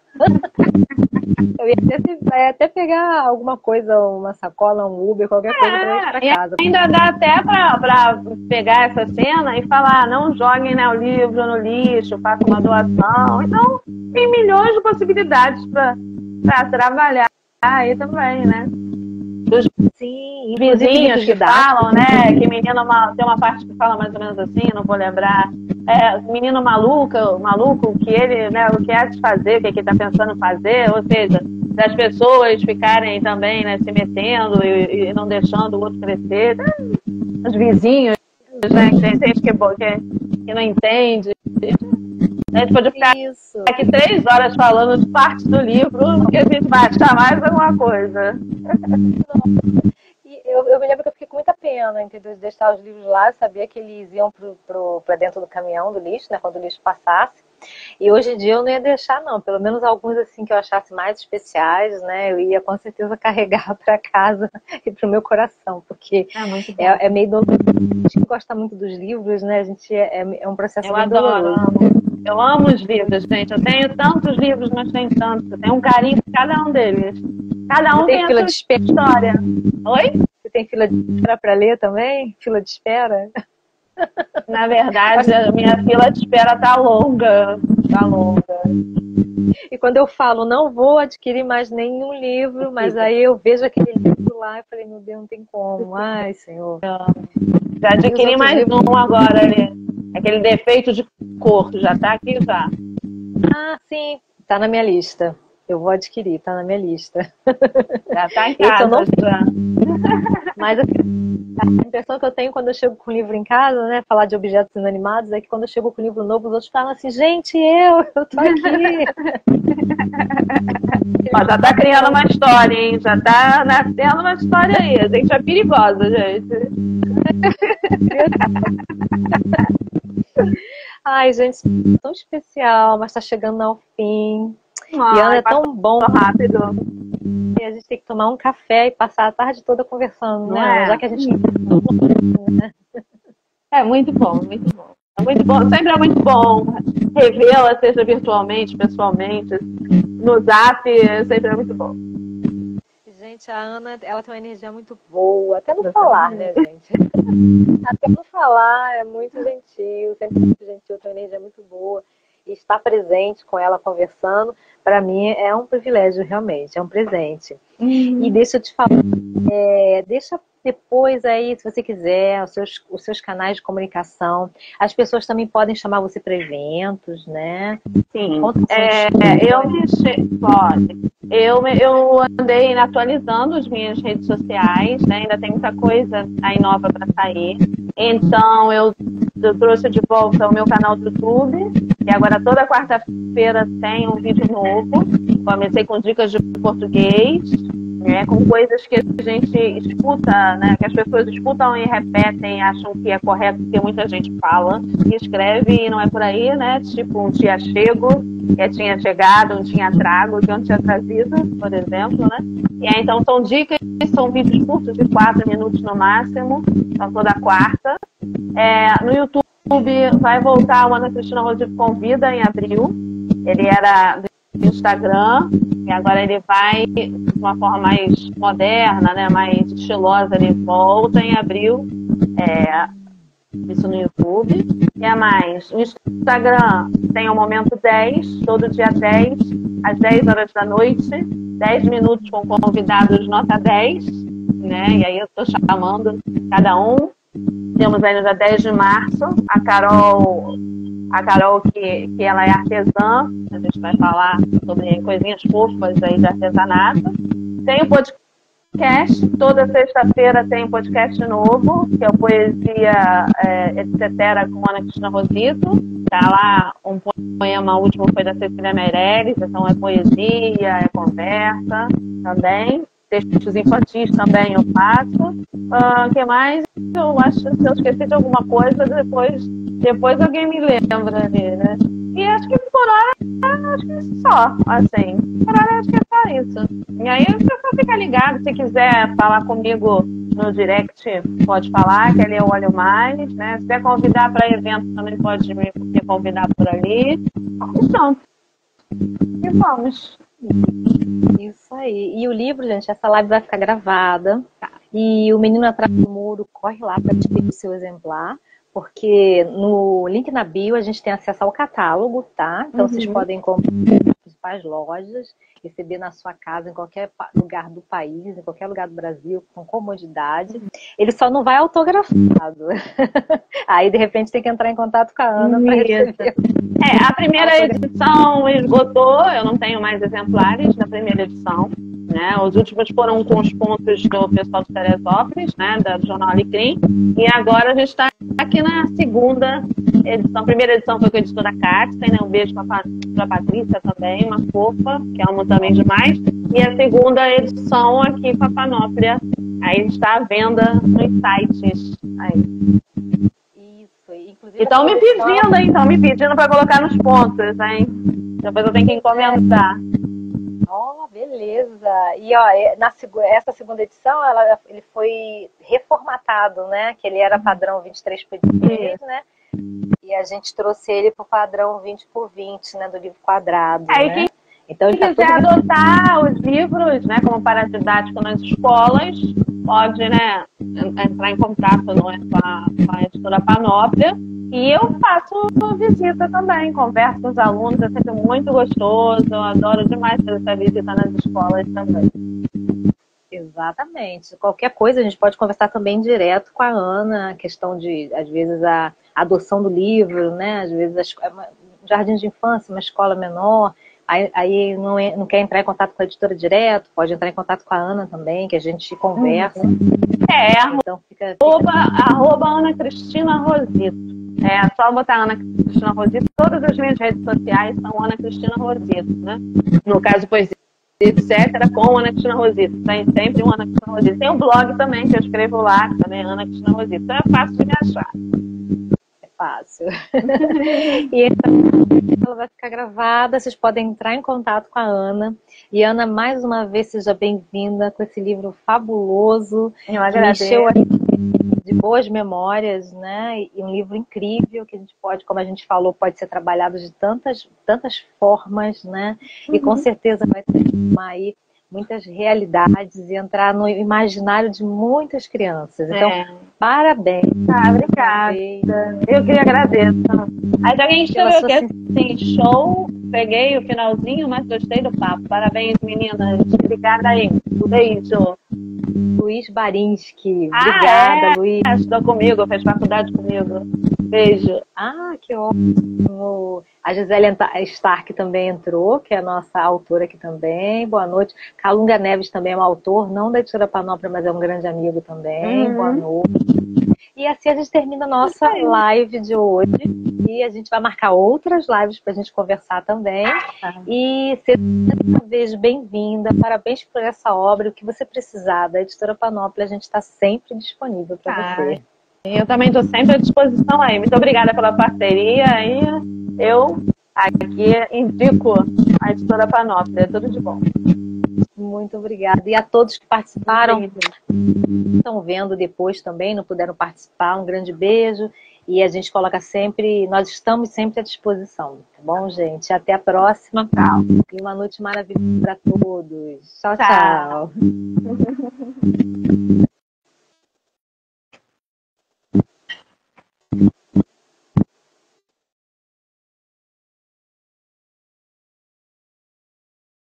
Eu ia até pegar alguma coisa, uma sacola, um Uber, qualquer coisa para ir para casa. Ainda dá até para pegar essa cena e falar, não joguem, né, o livro no lixo, façam uma doação. Então, tem milhões de possibilidades para trabalhar aí também, né? Dos vizinhos que falam, né? Que menino tem uma parte que fala mais ou menos assim, não vou lembrar. Menino maluco, que ele, né, o que há de fazer, o que ele está pensando em fazer, ou seja, das pessoas ficarem também, né, se metendo e não deixando o outro crescer. Os vizinhos, né? Que tem gente que não entende. A gente pode ficar aqui 3 horas falando de parte do livro, porque a gente vai achar mais alguma coisa. E eu me lembro que eu fiquei com muita pena, entendeu? De deixar os livros lá. Eu sabia que eles iam para dentro do caminhão do lixo, né? Quando o lixo passasse. E hoje em dia eu não ia deixar, não. Pelo menos alguns assim que eu achasse mais especiais, né? Eu ia com certeza carregar para casa e para o meu coração, porque é meio doloroso. A gente que gosta muito dos livros, né? A gente é um processo bem doloroso. Eu amo os livros, gente. Eu tenho tantos livros, mas tenho tantos. Eu tenho um carinho por cada um deles. Cada um tem a sua história. Oi? Você tem fila de espera para ler também? Fila de espera? Na verdade, a minha fila de espera tá longa. Tá longa. E quando eu falo, não vou adquirir mais nenhum livro, mas aí eu vejo aquele livro lá e falei, meu Deus, não tem como. Ai, Senhor. Já adquiri mais um agora ali. Aquele defeito de cor, já tá aqui já. Ah, sim. Tá na minha lista. Eu vou adquirir, tá na minha lista. Já tá em casa, já. Mas a impressão que eu tenho quando eu chego com o livro em casa, né, falar de objetos inanimados, é que quando eu chego com o livro novo, os outros falam assim, gente, eu tô aqui. Ó, já tá criando uma história, hein? Já tá nascendo uma história aí. A gente é perigosa, gente. Ai, gente, tão especial, mas tá chegando ao fim. E Ana, é tão bom. Rápido. E a gente tem que tomar um café e passar a tarde toda conversando, né? Já que a gente É muito bom, muito bom. É muito bom, sempre é muito bom revê-la, seja virtualmente, pessoalmente, no Zap, sempre é muito bom. Gente, a Ana, ela tem uma energia muito boa, até no falar, né, gente? Até no falar, é muito gentil, sempre muito gentil, tem uma energia muito boa. E estar presente com ela conversando, para mim é um privilégio, realmente, é um presente. E deixa eu te falar, deixa depois aí, se você quiser, os seus canais de comunicação. As pessoas também podem chamar você para eventos, né? Sim, eu andei atualizando as minhas redes sociais, né? Ainda tem muita coisa aí nova para sair. Então, eu trouxe de volta o meu canal do YouTube, e agora toda quarta-feira tem um vídeo novo. Comecei com dicas de português, com coisas que a gente escuta, né, que as pessoas escutam e repetem, acham que é correto, porque muita gente fala e escreve e não é por aí, né? Tipo, um dia chego, que tinha chegado, um tinha trago, que não tinha trazido, por exemplo, né? E aí, então, são dicas, são vídeos curtos de 4 minutos no máximo, então toda quarta. No YouTube vai voltar o Ana Cristina Rosito Convida em abril. Ele era do Instagram e agora ele vai de uma forma mais moderna, né, mais estilosa, ele volta em abril. Isso no YouTube. E mais, no Instagram tem o Momento 10, todo dia 10, às 10 horas da noite, 10 minutos com convidados nota 10, né? E aí eu estou chamando cada um. Temos aí no dia 10 de março, a Carol que ela é artesã, a gente vai falar sobre coisinhas fofas aí de artesanato. Tem o podcast, toda sexta-feira tem um podcast novo, que é o Poesia Etc. com Ana Cristina Rosito. Tá lá um poema, o último foi da Cecília Meirelles, então é poesia, é conversa também. Textos infantis também eu faço. O que mais? Eu acho que se eu esqueci de alguma coisa, depois alguém me lembra ali, né? E acho que por hora, acho que só, assim. Por hora, acho que é só isso. E aí, a pessoa fica ligada. Se quiser falar comigo no direct, pode falar, que ali eu olho mais, né? Se quer convidar para evento, também pode me convidar por ali. E pronto. E vamos. Isso aí. E o livro, gente, essa live vai ficar gravada. Tá. E o Menino Atrás do Muro, corre lá para adquirir o seu exemplar. Porque no link na bio a gente tem acesso ao catálogo, tá? Então vocês podem comprar nas principais lojas, receber na sua casa, em qualquer lugar do país, em qualquer lugar do Brasil, com comodidade. Ele só não vai autografado. Aí, de repente, tem que entrar em contato com a Ana para receber. A primeira edição esgotou, eu não tenho mais exemplares da primeira edição. Né? Os últimos foram com os pontos do pessoal de Teresópolis, né? Do Jornal Alecrim. E agora a gente está aqui na segunda edição. A primeira edição foi com a editora Cátia, né? Um beijo para a Patrícia também, uma fofa, que amo também demais. E a segunda edição aqui com a Panóplia. Aí está à venda nos sites. Aí. Isso, inclusive. Estão me pedindo para colocar nos pontos, hein? Depois eu tenho que encomendar. Oh, beleza. E ó, essa segunda edição, ele foi reformatado, né? Que ele era padrão 23x23, né? E a gente trouxe ele para o padrão 20x20, né? Do livro quadrado, né? Então, quem quiser adotar os livros, né? Como paradidático nas escolas, pode, né? Entrar em contato, não é, com a editora Panóplia. E eu faço visita também, converso com os alunos, é sempre muito gostoso, eu adoro demais fazer essa visita nas escolas também. Exatamente. Qualquer coisa a gente pode conversar também direto com a Ana, a questão de, às vezes, a adoção do livro, né? Às vezes, jardim de infância, uma escola menor, aí não quer entrar em contato com a editora direto, pode entrar em contato com a Ana também, que a gente conversa. Então, arroba Ana Cristina Rosito. É só botar Ana Cristina Rosito. Todas as minhas redes sociais são Ana Cristina Rosito, né? No caso, Poesia Etc. com Ana Cristina Rosito. Tem sempre um Ana Cristina Rosito. Tem um blog também que eu escrevo lá, que também é Ana Cristina Rosito. Então é fácil de me achar. É fácil. E então, ela vai ficar gravada. Vocês podem entrar em contato com a Ana. E Ana, mais uma vez, seja bem-vinda com esse livro fabuloso. Eu agradeço. De boas memórias, né? E um livro incrível que a gente pode, como a gente falou, pode ser trabalhado de tantas formas, né? E com certeza vai transformar aí muitas realidades e entrar no imaginário de muitas crianças. Então, parabéns. Obrigada. Eu que agradeço. Aí alguém escreveu que assim, show, peguei o finalzinho, mas gostei do papo. Parabéns, meninas. Obrigada aí. Um beijo. Luiz Barinski. Obrigada, Luiz. Estudou comigo, fez faculdade comigo. Beijo. Ah, que ótimo! A Gisele Stark também entrou, que é a nossa autora aqui também. Boa noite. Calunga Neves também é um autor, não da editora Panóplia, mas é um grande amigo também. Boa noite. E assim a gente termina a nossa live de hoje. E a gente vai marcar outras lives para a gente conversar também. E seja uma vez bem-vinda. Parabéns por essa obra. O que você precisar da editora Panóplia, a gente está sempre disponível para você. Eu também estou sempre à disposição aí. Muito obrigada pela parceria. E eu aqui indico a editora Panóplia. Tudo de bom. Muito obrigada. E a todos que participaram, estão vendo depois também, não puderam participar, um grande beijo. E a gente coloca sempre, nós estamos sempre à disposição, tá bom, gente? Até a próxima. Tchau. E uma noite maravilhosa para todos. Tchau, tchau.